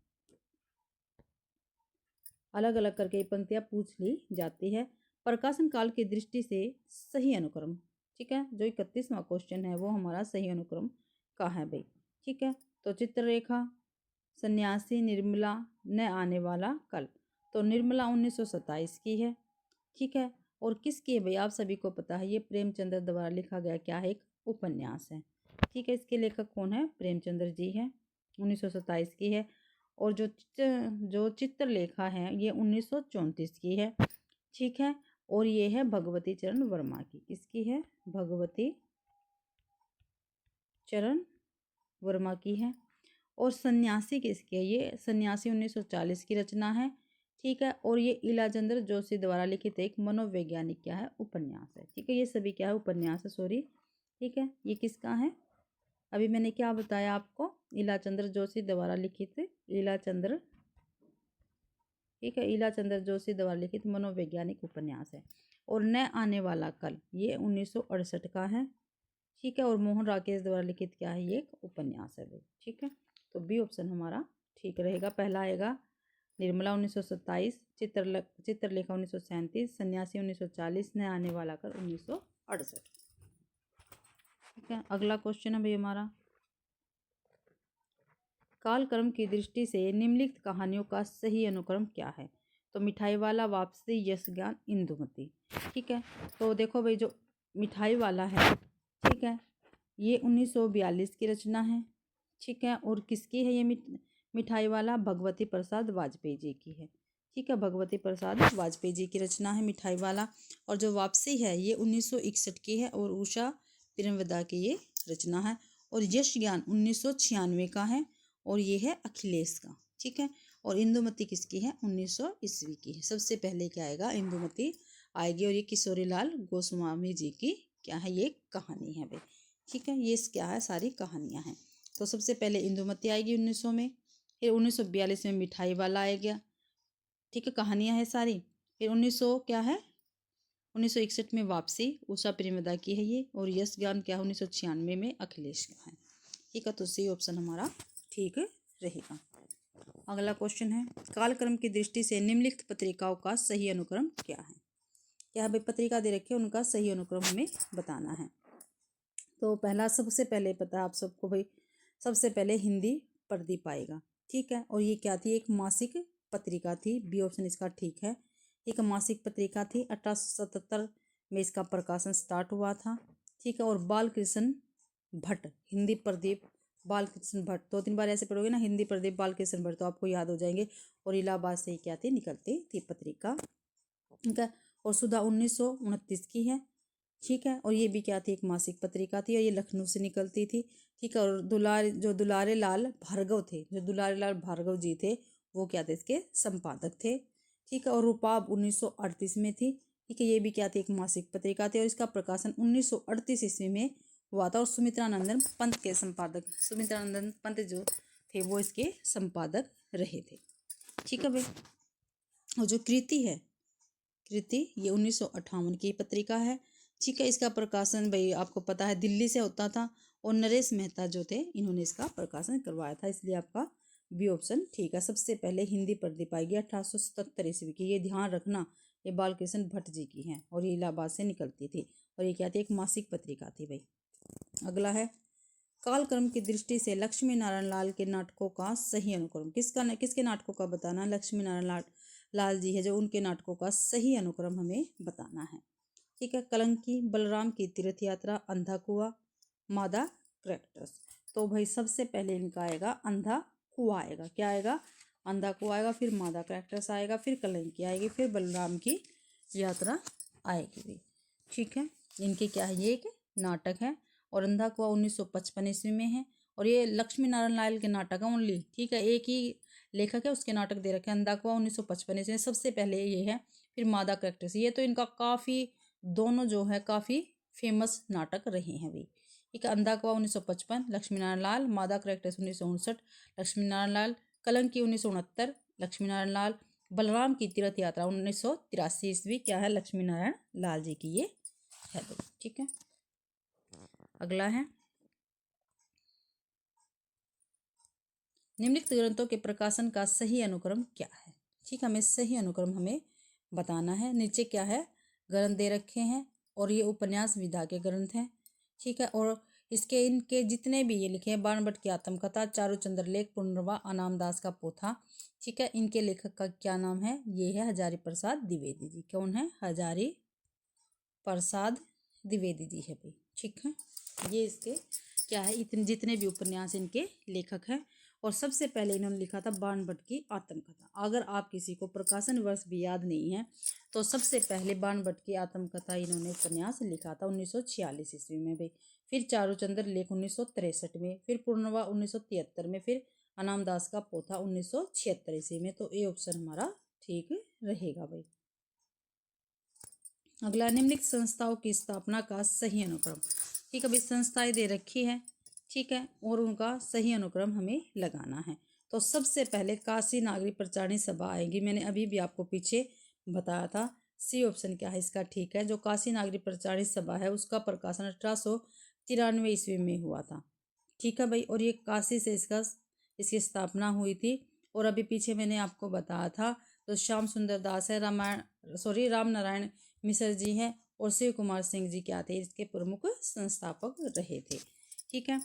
अलग अलग करके ये पंक्तियां पूछ ली जाती है। प्रकाशन काल की दृष्टि से सही अनुक्रम। ठीक है, जो 31वां क्वेश्चन है वो हमारा सही अनुक्रम का है भाई। ठीक है, तो चित्ररेखा, सन्यासी, निर्मला, न आने वाला कल, तो निर्मला 1927 की है। ठीक है, और किसकी है भाई? आप सभी को पता है, ये प्रेमचंद्र द्वारा लिखा गया क्या है? एक उपन्यास है। ठीक है, इसके लेखक कौन है? प्रेमचंद्र जी है। 1927 की है। और जो चित्रलेखा है ये 1934 की है। ठीक है, और ये है भगवती चरण वर्मा की। किसकी है? भगवती चरण वर्मा की है। और सन्यासी किसकी है? ये सन्यासी 1940 की रचना है। ठीक है, और ये इलाचंद्र जोशी द्वारा लिखित एक मनोवैज्ञानिक क्या है? उपन्यास है। ठीक है, ये सभी क्या है? उपन्यास है, सॉरी। ठीक है, ये किसका है? अभी मैंने क्या बताया आपको? इलाचंद्र जोशी द्वारा लिखित इलाचंद्र ठीक है, इलाचंद्र जोशी द्वारा लिखित मनोवैज्ञानिक उपन्यास है। और न आने वाला कल, ये 1968 का है। ठीक है, और मोहन राकेश द्वारा लिखित क्या है? ये एक उपन्यास है भाई। ठीक है, तो बी ऑप्शन हमारा ठीक रहेगा। पहला आएगा निर्मला 1927, चित्रलेखा 1937, सन्यासी 1940, न आने वाला कल 1968। ठीक है, अगला क्वेश्चन है भाई हमारा, कालक्रम की दृष्टि से निम्नलिखित कहानियों का सही अनुक्रम क्या है? तो मिठाई वाला, वापसी, यश ज्ञान, इंदुमती। ठीक है, तो देखो भाई, जो मिठाई वाला है, ठीक है, ये 1942 की रचना है। ठीक है, और किसकी है ये मिठाई वाला? भगवती प्रसाद वाजपेयी जी की है। ठीक है, भगवती प्रसाद वाजपेयी जी की रचना है मिठाई वाला। और जो वापसी है ये 1961 की है, और उषा पिरमवदा की ये रचना है। और यश ज्ञान 1996 का है, और ये है अखिलेश का। ठीक है, और इंदुमती किसकी है? 1900 ईस्वी की है। सबसे पहले क्या आएगा? इंदुमती आएगी, और ये किशोरी लाल गोस्वामी जी की क्या है? ये कहानी है भाई। ठीक है, ये क्या है? सारी कहानियां हैं। तो सबसे पहले इंदुमती आएगी 1900 में, फिर 1942 में मिठाई वाला आएगा। ठीक है, कहानियां है सारी। फिर 1900 क्या है? 1961 में वापसी, उषा प्रेमदा की है ये। और यश ज्ञान क्या है? 1996 में अखिलेश का है। ठीक है, तो सी ऑप्शन हमारा ठीक रहेगा। अगला क्वेश्चन है, कालक्रम की दृष्टि से निम्नलिखित पत्रिकाओं का सही अनुक्रम क्या है? क्या भाई? पत्रिका दे रखे, उनका सही अनुक्रम हमें बताना है। तो पहला, सबसे पहले पता है आप सबको भाई, सबसे पहले हिंदी प्रदीप आएगा। ठीक है, और ये क्या थी? एक मासिक पत्रिका थी। बी ऑप्शन इसका ठीक है। एक मासिक पत्रिका थी, 1877 में इसका प्रकाशन स्टार्ट हुआ था। ठीक है, और बाल कृष्ण भट्ट हिंदी प्रदीप बाल कृष्ण भट्ट, 2-3 बार ऐसे पढ़ोगे ना हिंदी प्रदीप बाल कृष्ण भट्ट तो आपको याद हो जाएंगे। और इलाहाबाद से ही क्या थी, निकलती थी पत्रिका। ठीक है। और सुधा 1929 की है। ठीक है। और ये भी क्या थी, एक मासिक पत्रिका थी और ये लखनऊ से निकलती थी। ठीक है। और दुलारे लाल भार्गव थे, जो दुलारे लाल भार्गव जी थे वो क्या थे, इसके संपादक थे। ठीक है। और रुपाब 1938 में थी। ठीक है। ये भी क्या थी, एक मासिक पत्रिका थी और इसका प्रकाशन 1938 ईस्वी में हुआ था। और सुमित्रानंदन पंत के संपादक, सुमित्रानंदन पंत जो थे वो इसके संपादक रहे थे। ठीक है भाई। और जो कृति है, कृति ये 1958 की पत्रिका है। ठीक है। इसका प्रकाशन भाई आपको पता है दिल्ली से होता था और नरेश मेहता जो थे इन्होंने इसका प्रकाशन करवाया था, इसलिए आपका बी ऑप्शन ठीक है। सबसे पहले हिंदी प्रदीप आएगी 1877 ईस्वी की, ये ध्यान रखना, ये बालकृष्ण भट्ट जी की है और ये इलाहाबाद से निकलती थी और ये क्या थी, एक मासिक पत्रिका थी भाई। अगला है, कालक्रम की दृष्टि से लक्ष्मी नारायण लाल के नाटकों का सही अनुक्रम। किसके नाटकों का बताना, लक्ष्मी नारायण लाल जी है जो, उनके नाटकों का सही अनुक्रम हमें बताना है। ठीक है। कलंकी, बलराम की तीर्थ यात्रा, अंधा कुआं, मादा क्रैक्टस। तो भाई सबसे पहले इनका आएगा अंधा कुआं आएगा। क्या आएगा, अंधा कुआं आएगा, फिर मादा क्रैक्टस आएगा, फिर कलंकी आएगी, फिर बलराम की यात्रा आएगी भी। ठीक है। इनके क्या है, ये एक नाटक है और अंधा कुआं 1955 ईस्वी में है और ये लक्ष्मी नारायण लाल के नाटक है ओनली। ठीक है। एक ही लेखक है, उसके नाटक दे रखे हैं। अंधा कुआं 1955 ईस्वी में सबसे पहले ये है, फिर मादा क्रैक्टस। ये तो इनका काफ़ी, दोनों जो है काफ़ी फेमस नाटक रहे हैं भी। ठीक है। अंधा कुआं 1955 लक्ष्मी नारायण लाल, मादा क्रैक्टस 1959 लक्ष्मी नारायण लाल, कलंकी 1969 लक्ष्मी नारायण लाल, बलराम की तीर्थ यात्रा 1983 ईस्वी क्या है, लक्ष्मी नारायण लाल जी की ये है। ठीक है। अगला है, निम्नलिखित ग्रंथों के प्रकाशन का सही अनुक्रम क्या है। ठीक है। हमें सही अनुक्रम हमें बताना है। नीचे क्या है, ग्रंथ दे रखे हैं और ये उपन्यास विधा के ग्रंथ हैं। ठीक है। और इनके जितने भी ये लिखे हैं, बाणभट्ट की आत्मकथा, चारुचंद्र लेख, पुनर्वा, अनाम दास का पोथा। ठीक है। इनके लेखक का क्या नाम है, ये है हजारी प्रसाद द्विवेदी जी। कौन है, हजारी प्रसाद द्विवेदी जी है भाई। ठीक है। ये इसके क्या है, इतने जितने भी उपन्यास इनके लेखक हैं। और सबसे पहले इन्होंने लिखा था बाणभट्ट की आत्मकथा। अगर आप किसी को प्रकाशन वर्ष भी याद नहीं है तो सबसे पहले बाणभट्ट की आत्मकथा इन्होंने उपन्यास लिखा था 1946 ईस्वी में भाई। फिर चारुचंद्र लेख 1963 में, फिर पूर्णवा 1973 में, फिर अनामदास का पोथा 1976 ईस्वी में। तो ये ऑप्शन हमारा ठीक रहेगा भाई। अगला, निम्नलिखित संस्थाओं की स्थापना का सही अनुक्रम। ठीक है भाई, संस्थाएं दे रखी है। ठीक है। और उनका सही अनुक्रम हमें लगाना है। तो सबसे पहले काशी नागरी प्रचारणी सभा आएगी, मैंने अभी भी आपको पीछे बताया था। सी ऑप्शन क्या है इसका ठीक है। जो काशी नागरी प्रचारणी सभा है उसका प्रकाशन 1893 ईस्वी में हुआ था। ठीक है भाई। और ये काशी से इसकी स्थापना हुई थी। और अभी पीछे मैंने आपको बताया था, तो श्याम सुंदर दास है, राम नारायण मिश्र जी हैं और शिव कुमार सिंह जी क्या थे, इसके प्रमुख संस्थापक रहे थे। ठीक है।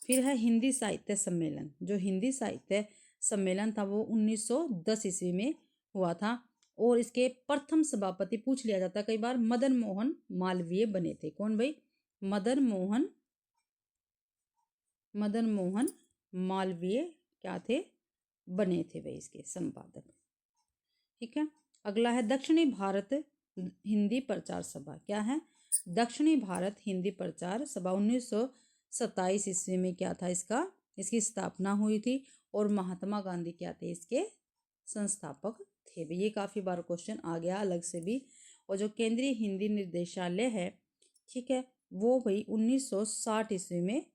फिर है हिंदी साहित्य सम्मेलन। जो हिंदी साहित्य सम्मेलन था वो 1910 ईस्वी में हुआ था और इसके प्रथम सभापति पूछ लिया जाता कई बार, मदन मोहन मालवीय बने थे। कौन भाई, मदन मोहन मालवीय क्या थे, बने थे भाई इसके संपादक। ठीक है। अगला है, दक्षिणी भारत हिंदी प्रचार सभा। क्या है, दक्षिणी भारत हिंदी प्रचार सभा 1927 ईस्वी में क्या था, इसकी स्थापना हुई थी और महात्मा गांधी क्या थे, इसके संस्थापक थे। ये काफ़ी बार क्वेश्चन आ गया अलग से भी। और जो केंद्रीय हिंदी निर्देशालय है, ठीक है, वो भाई 1960 ईस्वी में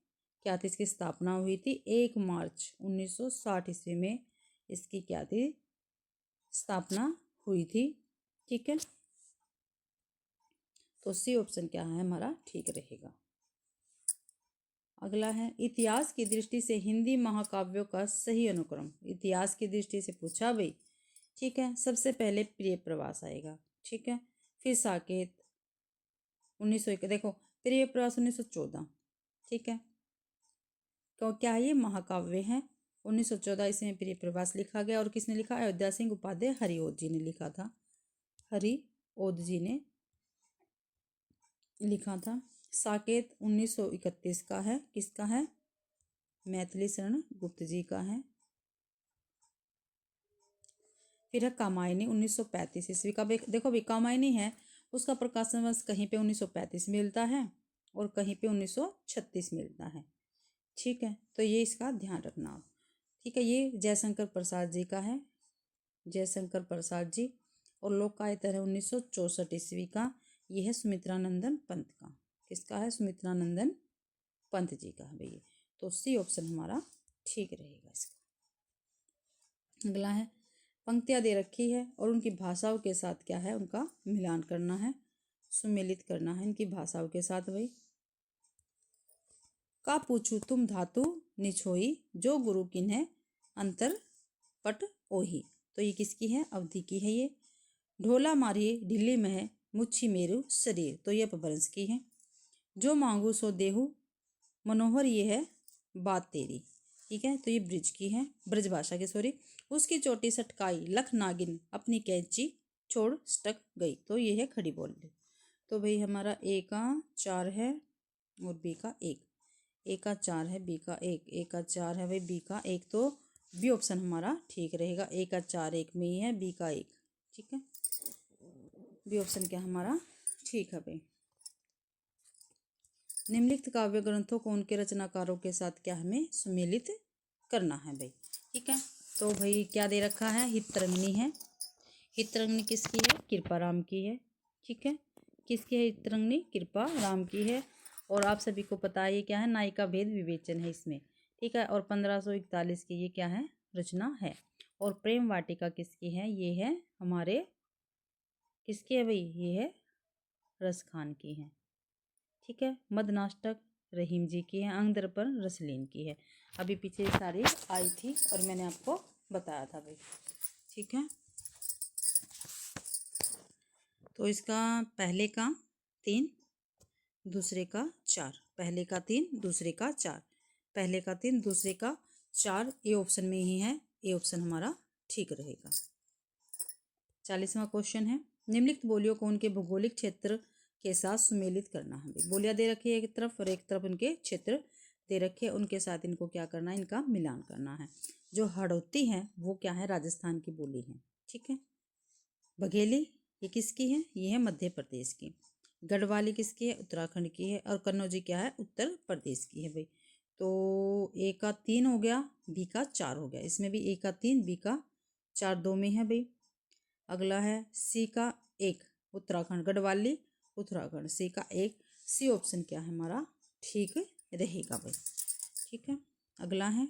क्या थी, इसकी स्थापना हुई थी। 1 मार्च 1960 ईस्वी में इसकी क्या थी, स्थापना हुई थी। ठीक है। तो सी ऑप्शन क्या है हमारा ठीक रहेगा। अगला है, इतिहास की दृष्टि से हिंदी महाकाव्यों का सही अनुक्रम। इतिहास की दृष्टि से पूछा भाई। ठीक है। सबसे पहले प्रिय प्रवास आएगा। ठीक है। फिर साकेत 1901, देखो प्रिय प्रवास 1914। ठीक है। तो क्या ये महाकाव्य हैं। 1914 ईस्वी में प्रिय प्रवास लिखा गया और किसने लिखा, अयोध्या सिंह उपाध्याय हरिओद जी ने लिखा था। हरिओद जी ने लिखा था। साकेत 1931 का है, किसका है, मैथिली शरण गुप्त जी का है। फिर है कामायनी 1935 ईस्वी का। देखो भी कामायनी है, उसका प्रकाशन वर्ष कहीं पे 1935 मिलता है और कहीं पे 1936 मिलता है। ठीक है, तो ये इसका ध्यान रखना आप। ठीक है, ये जयशंकर प्रसाद जी का है, जयशंकर प्रसाद जी। और लोकायत है 1964 ईस्वी का। ये है सुमित्रानंदन पंत का। किसका है? सुमित्रानंदन पंत जी का है भैया। तो सी ऑप्शन हमारा ठीक रहेगा इसका। अगला है पंक्तियाँ दे रखी है और उनकी भाषाओं के साथ क्या है, उनका मिलान करना है, सुमेलित करना है इनकी भाषाओं के साथ भाई। का पूछू तुम धातु निछोई, जो गुरु किन्हे अंतर पट ओही। तो ये किसकी है? अवधि की है ये। ढोला मारिए ढिल्ली में है, मुच्छी मेरु शरीर। तो ये अपभ्रंश की है। जो मांगू सो देहु मनोहर, ये है बात तेरी। ठीक है, तो ये ब्रिज की है, ब्रज भाषा की, सॉरी। उसकी चोटी सटकाई लख नागिन, अपनी कैंची छोड़ सटक गई। तो ये है खड़ी बोली। तो भाई हमारा ए का 4 है और बी का 1। ए का 4 है, बी का 1, ए का 4 है भाई, बी का 1। तो बी ऑप्शन हमारा ठीक रहेगा। ए का 4 1 में ही है, बी का 1। ठीक है, बी ऑप्शन क्या हमारा ठीक है भाई। निम्नलिखित काव्य ग्रंथों को उनके रचनाकारों के साथ क्या हमें सुमेलित करना है भाई। ठीक है, तो भाई क्या दे रखा है? हितरंगिणी है। हितरंगिणी किसकी है? कृपाराम की है। ठीक है, किसकी है हितरंगिणी? कृपाराम की है। और आप सभी को पता है ये क्या है? नायिका भेद विवेचन है इसमें। ठीक है, और 1541 की ये क्या है? रचना है। और प्रेम वाटिका किसकी है? ये है हमारे किसकी है भाई? ये है रस खान की है। ठीक है, मदनाष्टक रहीम जी की है। अंग दर्पण रसलीन की है। अभी पीछे सारी आई थी और मैंने आपको बताया था भाई। ठीक है, तो इसका पहले का 3, दूसरे का 4, पहले का 3, दूसरे का 4, पहले का 3, दूसरे का 4, ए ऑप्शन में ही है। ए ऑप्शन हमारा ठीक रहेगा। 40वां क्वेश्चन है, निम्नलिखित बोलियों को उनके भौगोलिक क्षेत्र के साथ सुमेलित करना है। बोलियां दे रखी है एक तरफ और एक तरफ उनके क्षेत्र दे रखे हैं, उनके साथ इनको क्या करना है? इनका मिलान करना है। जो हड़ौती है वो क्या है? राजस्थान की बोली है। ठीक है, बघेली ये किसकी है? ये है मध्य प्रदेश की। गढ़वाली किसकी है? उत्तराखंड की है। और कन्नौजी क्या है? उत्तर प्रदेश की है भाई। तो ए का 3 हो गया, बी का 4 हो गया। इसमें भी ए का 3, बी का 4, 2 में है भाई। अगला है सी का 1, उत्तराखंड, गढ़वाली उत्तराखंड, सी का 1। सी ऑप्शन क्या है हमारा ठीक रहेगा भाई। ठीक है, अगला है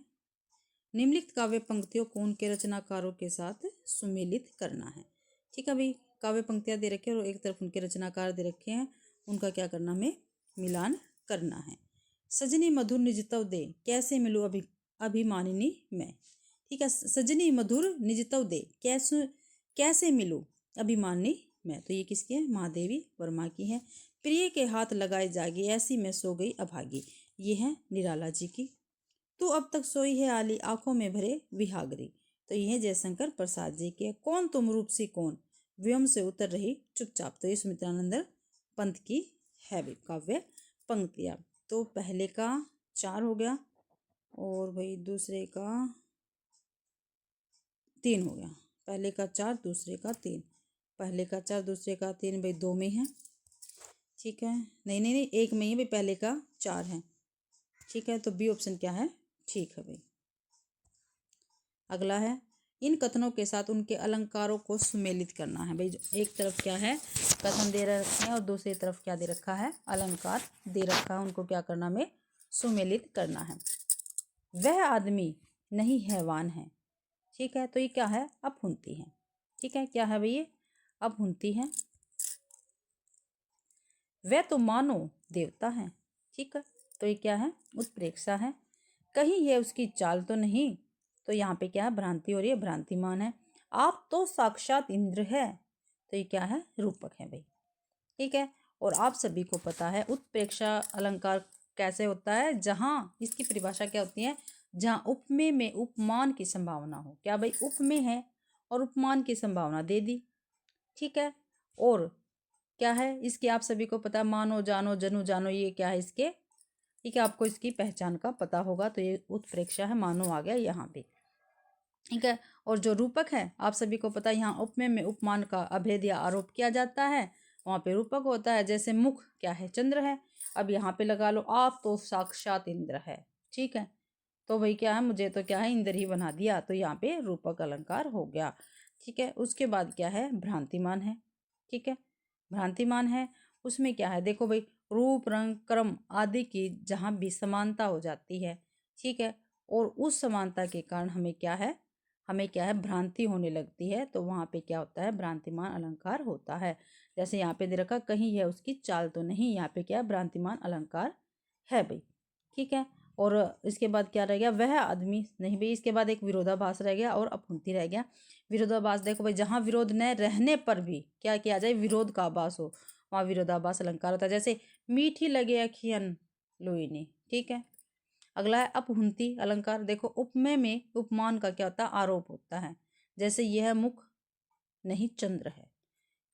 निम्नलिखित काव्य पंक्तियों को उनके रचनाकारों के साथ सुमेलित करना है। ठीक है भाई, काव्य पंक्तियां दे रखे हैं और एक तरफ उनके रचनाकार दे रखे हैं, उनका क्या करना हमें? मिलान करना है। सजनी मधुर निजतव दे, कैसे मिलूं अभिमानिनी मैं। ठीक है, सजनी मधुर निजतव दे, कैसे मिलूं अभिमानी मैं। तो ये किसकी है? महादेवी वर्मा की है। प्रिय के हाथ लगाए जागी, ऐसी मैं सो गई अभागी। ये है निराला जी की। तू अब तक सोई है आली, आंखों में भरे विहागरी। तो ये है जयशंकर प्रसाद जी के। कौन तुम रूप सी कौन, व्योम से उतर रही चुपचाप। तो ये सुमित्रानंद पंत की है भी काव्य पंक्तियां। तो पहले का 4 हो गया और भाई दूसरे का 3 हो गया। पहले का 4, दूसरे का 3, पहले का 4, दूसरे का 3 भाई 2 में है। ठीक है, नहीं नहीं नहीं, 1 में ही भाई, पहले का 4 है। ठीक है, तो बी ऑप्शन क्या है ठीक है भाई। अगला है इन कथनों के साथ उनके अलंकारों को सुमेलित करना है भाई। एक तरफ क्या है? कथन दे रखे हैं और दूसरी तरफ क्या दे रखा है? अलंकार दे रखा है, उनको क्या करना हमें? सुमेलित करना है। वह आदमी नहीं हैवान है। ठीक है, तो ये क्या है? अपहुंती है। ठीक है, क्या है भाई? ये अपहुंती है। वह तो मानो देवता है। ठीक है, तो ये क्या है? उत्प्रेक्षा है। कहीं ये उसकी चाल तो नहीं। तो यहाँ पे क्या है? भ्रांति हो रही है, भ्रांतिमान है। आप तो साक्षात इंद्र है। तो ये क्या है? रूपक है भाई। ठीक है, और आप सभी को पता है उत्प्रेक्षा अलंकार कैसे होता है? जहाँ इसकी परिभाषा क्या होती है? जहाँ उपमेय में उपमान की संभावना हो। क्या भाई? उपमेय है और उपमान की संभावना दे दी। ठीक है, और क्या है इसके? आप सभी को पता है मानो जानो जनु जानो, ये क्या है इसके? ठीक है, आपको इसकी पहचान का पता होगा। तो ये उत्प्रेक्षा है, मानो आ गया यहाँ पे। ठीक है, और जो रूपक है आप सभी को पता है, यहाँ उपमेय में उपमान का अभेद या आरोप किया जाता है, वहाँ पे रूपक होता है। जैसे मुख क्या है, चंद्र है। अब यहाँ पे लगा लो आप तो साक्षात इंद्र है। ठीक है, तो भाई क्या है, मुझे तो क्या है, इंद्र ही बना दिया, तो यहाँ पे रूपक अलंकार हो गया। ठीक है, उसके बाद क्या है, भ्रांतिमान है। ठीक है, भ्रांतिमान है, उसमें क्या है, देखो भाई, रूप रंग क्रम आदि की जहाँ भी समानता हो जाती है। ठीक है, और उस समानता के कारण हमें क्या है भ्रांति होने लगती है, तो वहाँ पे क्या होता है, भ्रांतिमान अलंकार होता है। जैसे यहाँ पे दे रखा, कहीं है उसकी चाल तो नहीं, यहाँ पे क्या है, भ्रांतिमान अलंकार है भाई। ठीक है, और इसके बाद क्या रह गया, वह आदमी नहीं भाई, इसके बाद एक विरोधाभास रह गया और अपहुंति रह गया। विरोधाभास देखो भाई, जहाँ विरोध न रहने पर भी क्या किया जाए, विरोध का आभास हो, वहाँ विरोधाभास अलंकार होता है। जैसे मीठी लगे अखियन लोईनी। ठीक है, अगला है अपहुंति अलंकार। देखो, उपमेय में उपमान का क्या होता है, आरोप होता है। जैसे यह मुख नहीं चंद्र है,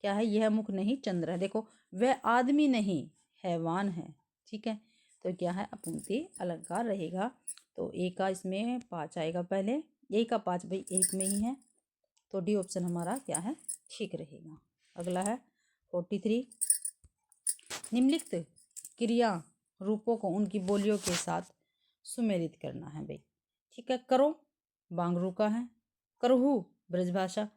क्या है, यह मुख नहीं चंद्र है। देखो, वह आदमी नहीं हैवान है। ठीक है, तो क्या है, अपहुंति अलंकार रहेगा। तो ए का इसमें 5 आएगा, पहले ए का 5 भाई एक में ही है, तो डी ऑप्शन हमारा क्या है, ठीक रहेगा। अगला है 43, निम्नलिखित क्रिया रूपों को उनकी बोलियों के साथ सुमेलित करना है भाई। ठीक है, करो बांगरू का है, करहू ब्रजभाषा,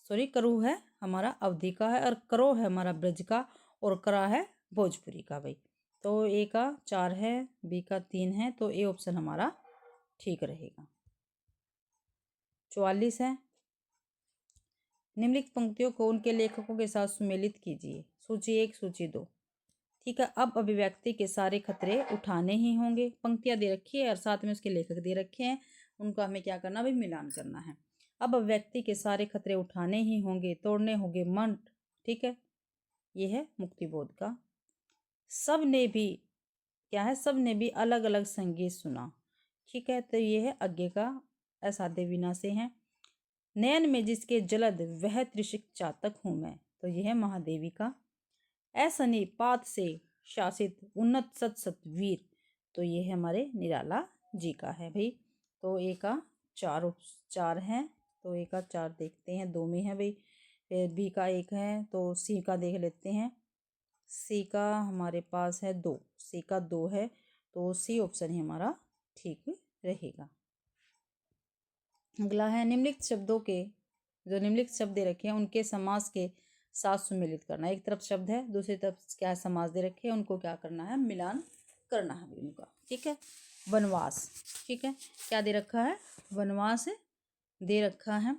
करहू है हमारा अवधी का है, और करो है हमारा ब्रज का, और करा है भोजपुरी का भाई। तो ए का 4 है, बी का 3 है, तो ए ऑप्शन हमारा ठीक रहेगा। 44 है, निम्नलिखित पंक्तियों को उनके लेखकों के साथ सुमेलित कीजिए। सूची 1, सूची 2। ठीक है, अब अभिव्यक्ति के सारे खतरे उठाने ही होंगे। पंक्तियां दे रखी है और साथ में उसके लेखक दे रखे हैं, उनको हमें क्या करना भाई, मिलान करना है। अब अभिव्यक्ति के सारे खतरे उठाने ही होंगे, तोड़ने होंगे मन। ठीक है, ये है मुक्तिबोध का। सब ने भी क्या है, सब ने भी अलग अलग संगीत सुना। ठीक है, तो ये है आगे का, असाध्य विना से है। नयन में जिसके जलद वह त्रिशिक चातक हूं मैं, तो यह है महादेवी का। ऐसनी पात से शासित उन्नत सत सत वीर, तो ये है हमारे निराला जी का है भाई। तो ए का 4 है, तो ए का 4 देखते हैं, 2 में है भाई। फिर बी का 1 है, तो सी का देख लेते हैं। सी का हमारे पास है 2, सी का 2 है, तो सी ऑप्शन ही हमारा ठीक रहेगा। अगला है निम्नलिखित शब्दों के, जो निम्नलिखित शब्द दे रखे हैं उनके समास के साथ सुमेलित करना। एक तरफ शब्द है, दूसरी तरफ क्या है, समास दे रखे हैं, उनको क्या करना है, मिलान करना है उनका। ठीक है, वनवास। ठीक है, क्या दे रखा है, वनवास दे रखा है।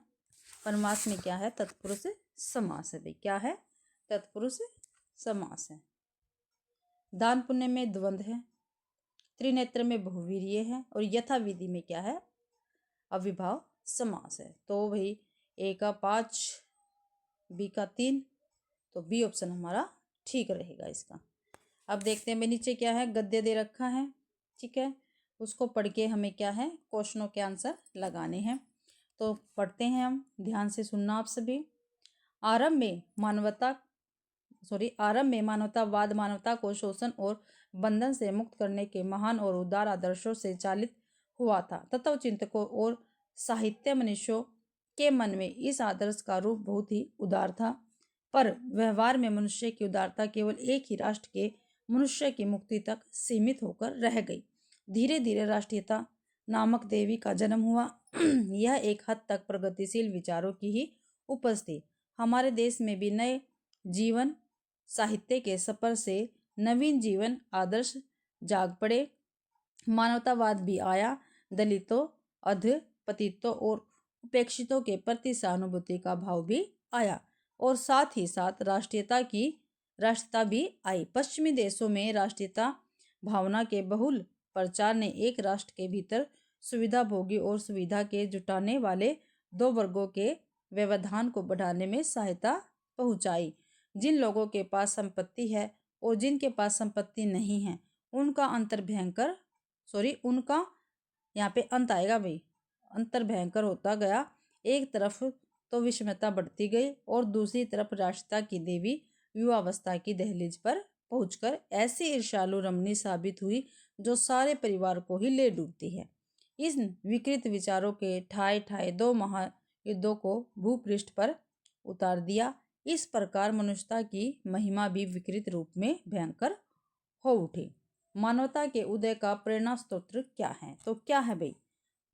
वनवास में क्या है, तत्पुरुष समास है भाई, क्या है, तत्पुरुष समास है। दान पुण्य में द्वंद्व है, त्रिनेत्र में बहुवीर्य है, और यथाविधि में क्या है, अविभाव समास है। तो भाई ए का 5, बी का 3, तो बी ऑप्शन हमारा ठीक रहेगा इसका। अब देखते हैं नीचे क्या है, गद्य दे रखा है। ठीक है, उसको पढ़ के हमें क्या है, क्वेश्चनों के आंसर लगाने हैं। तो पढ़ते हैं हम, ध्यान से सुनना आप सभी। आरंभ में मानवतावाद मानवता को शोषण और बंधन से मुक्त करने के महान और उदार आदर्शों से चालित हुआ था। तत्व चिंतकों और साहित्य मनुष्यों के मन में इस आदर्श का रूप बहुत ही उदार था, पर व्यवहार में मनुष्य की उदारता केवल एक ही राष्ट्र के मनुष्य की मुक्ति तक सीमित होकर रह गई। धीरे धीरे राष्ट्रीयता नामक देवी का जन्म हुआ। यह एक हद तक प्रगतिशील विचारों की ही उपज थी। हमारे देश में भी नए जीवन साहित्य के सफर से नवीन जीवन आदर्श जाग पड़े। मानवतावाद भी आया। दलितों, अधपतितों और उपेक्षितों के प्रति सहानुभूति का भाव भी आया, और साथ ही साथ राष्ट्रीयता भी आई। पश्चिमी देशों में राष्ट्रीयता भावना के बहुल प्रचार ने एक राष्ट्र के भीतर सुविधा भोगी और सुविधा के जुटाने वाले दो वर्गों के व्यवधान को बढ़ाने में सहायता पहुंचाई। जिन लोगों के पास संपत्ति है और जिनके पास संपत्ति नहीं है, उनका यहाँ पे अंत आएगा भाई, अंतर भयंकर होता गया। एक तरफ तो विषमता बढ़ती गई और दूसरी तरफ राष्ट्रता की देवी युवावस्था की दहलीज पर पहुंचकर ऐसी ईर्ष्यालु रमणी साबित हुई जो सारे परिवार को ही ले डूबती है। इस विकृत विचारों के ठाए ठाए दो महायुद्धों को भूपृष्ठ पर उतार दिया। इस प्रकार मनुष्यता की महिमा भी विकृत रूप में भयंकर हो उठी। मानवता के उदय का प्रेरणा स्रोत क्या है? तो क्या है भाई?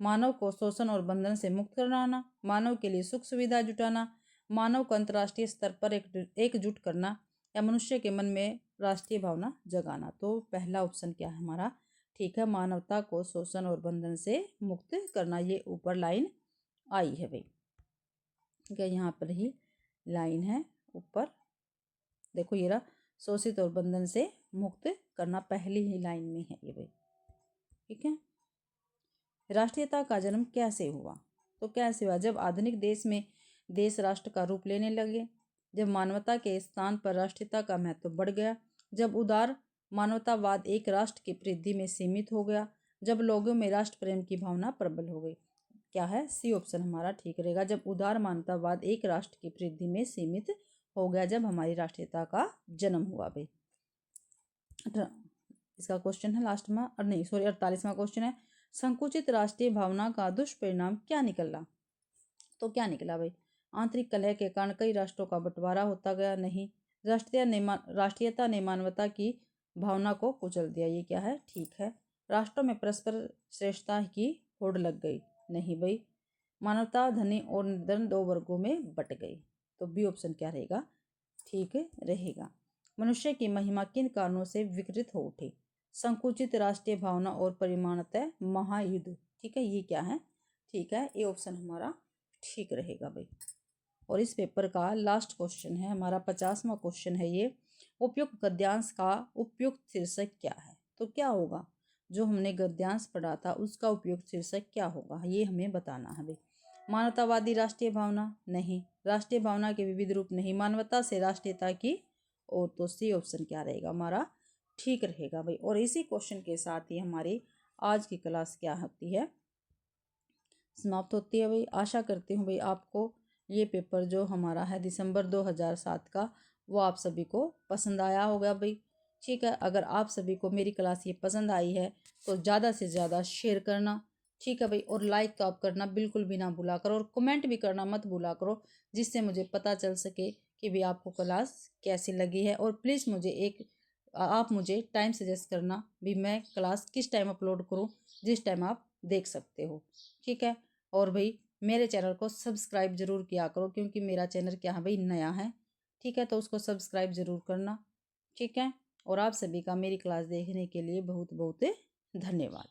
मानव को शोषण और बंधन से मुक्त कराना, मानव के लिए सुख सुविधा जुटाना, मानव को अंतर्राष्ट्रीय स्तर पर एकजुट करना, या मनुष्य के मन में राष्ट्रीय भावना जगाना। तो पहला ऑप्शन क्या है हमारा? ठीक है, मानवता को शोषण और बंधन से मुक्त करना। ये ऊपर लाइन आई है भाई, ठीक है, यहाँ पर ही लाइन है ऊपर, देखो ये रहा, शोषित और बंधन से मुक्त करना पहली ही लाइन में है ये भाई, ठीक है। राष्ट्रीयता का जन्म कैसे हुआ? तो कैसे हुआ? जब आधुनिक देश में देश राष्ट्र का रूप लेने लगे, जब मानवता के स्थान पर राष्ट्रीयता का महत्व बढ़ गया, जब उदार मानवतावाद एक राष्ट्र की वृद्धि में सीमित हो गया, जब लोगों में राष्ट्र प्रेम की भावना प्रबल हो गई। क्या है? सी ऑप्शन हमारा ठीक रहेगा। जब उदार मानवतावाद एक राष्ट्र की वृद्धि में सीमित हो गया, जब हमारी राष्ट्रीयता का जन्म हुआ भाई। इसका क्वेश्चन है लास्ट में, और नहीं सॉरी 48वां क्वेश्चन है, संकुचित राष्ट्रीय भावना का दुष्परिणाम क्या निकला? तो क्या निकला भाई? आंतरिक कलह के कारण कई राष्ट्रों का बंटवारा होता गया। नहीं। राष्ट्रीयता ने मानवता की भावना को कुचल दिया। ये क्या है? ठीक है। राष्ट्रों में परस्पर श्रेष्ठता की होड़ लग गई। नहीं भाई। मानवता धनी और निर्धन दो वर्गों में बट गई। तो बी ऑप्शन क्या रहेगा? ठीक रहेगा। मनुष्य की महिमा किन कारणों से विकृत हो उठी? संकुचित राष्ट्रीय भावना और परिमाणतः महायुद्ध। ठीक है, ये क्या है? ठीक है, ये ऑप्शन हमारा ठीक रहेगा भाई। और इस पेपर का लास्ट क्वेश्चन है हमारा 50वां क्वेश्चन है ये, उपयुक्त गद्यांश का उपयुक्त शीर्षक क्या है? तो क्या होगा? जो हमने गद्यांश पढ़ा था उसका उपयुक्त शीर्षक क्या होगा, ये हमें बताना है भाई। मानवतावादी राष्ट्रीय भावना? नहीं। राष्ट्रीय भावना के विविध रूप? नहीं। मानवता से राष्ट्रीयता की ओर? तो सी ऑप्शन क्या रहेगा हमारा? ठीक रहेगा भाई। और इसी क्वेश्चन के साथ ही हमारी आज की क्लास क्या होती है, समाप्त होती है भाई। आशा करती हूँ भाई आपको ये पेपर जो हमारा है दिसंबर 2007 का, वो आप सभी को पसंद आया होगा भाई। ठीक है, अगर आप सभी को मेरी क्लास ये पसंद आई है तो ज़्यादा से ज़्यादा शेयर करना। ठीक है भाई। और लाइक तो आप करना बिल्कुल भी ना भूला करो, और कमेंट भी करना मत भूला करो, जिससे मुझे पता चल सके कि भाई आपको क्लास कैसी लगी है। और प्लीज़ आप मुझे टाइम सजेस्ट करना भी, मैं क्लास किस टाइम अपलोड करूँ, जिस टाइम आप देख सकते हो। ठीक है। और भाई मेरे चैनल को सब्सक्राइब जरूर किया करो, क्योंकि मेरा चैनल क्या है भाई, नया है। ठीक है, तो उसको सब्सक्राइब जरूर करना। ठीक है। और आप सभी का मेरी क्लास देखने के लिए बहुत बहुत धन्यवाद।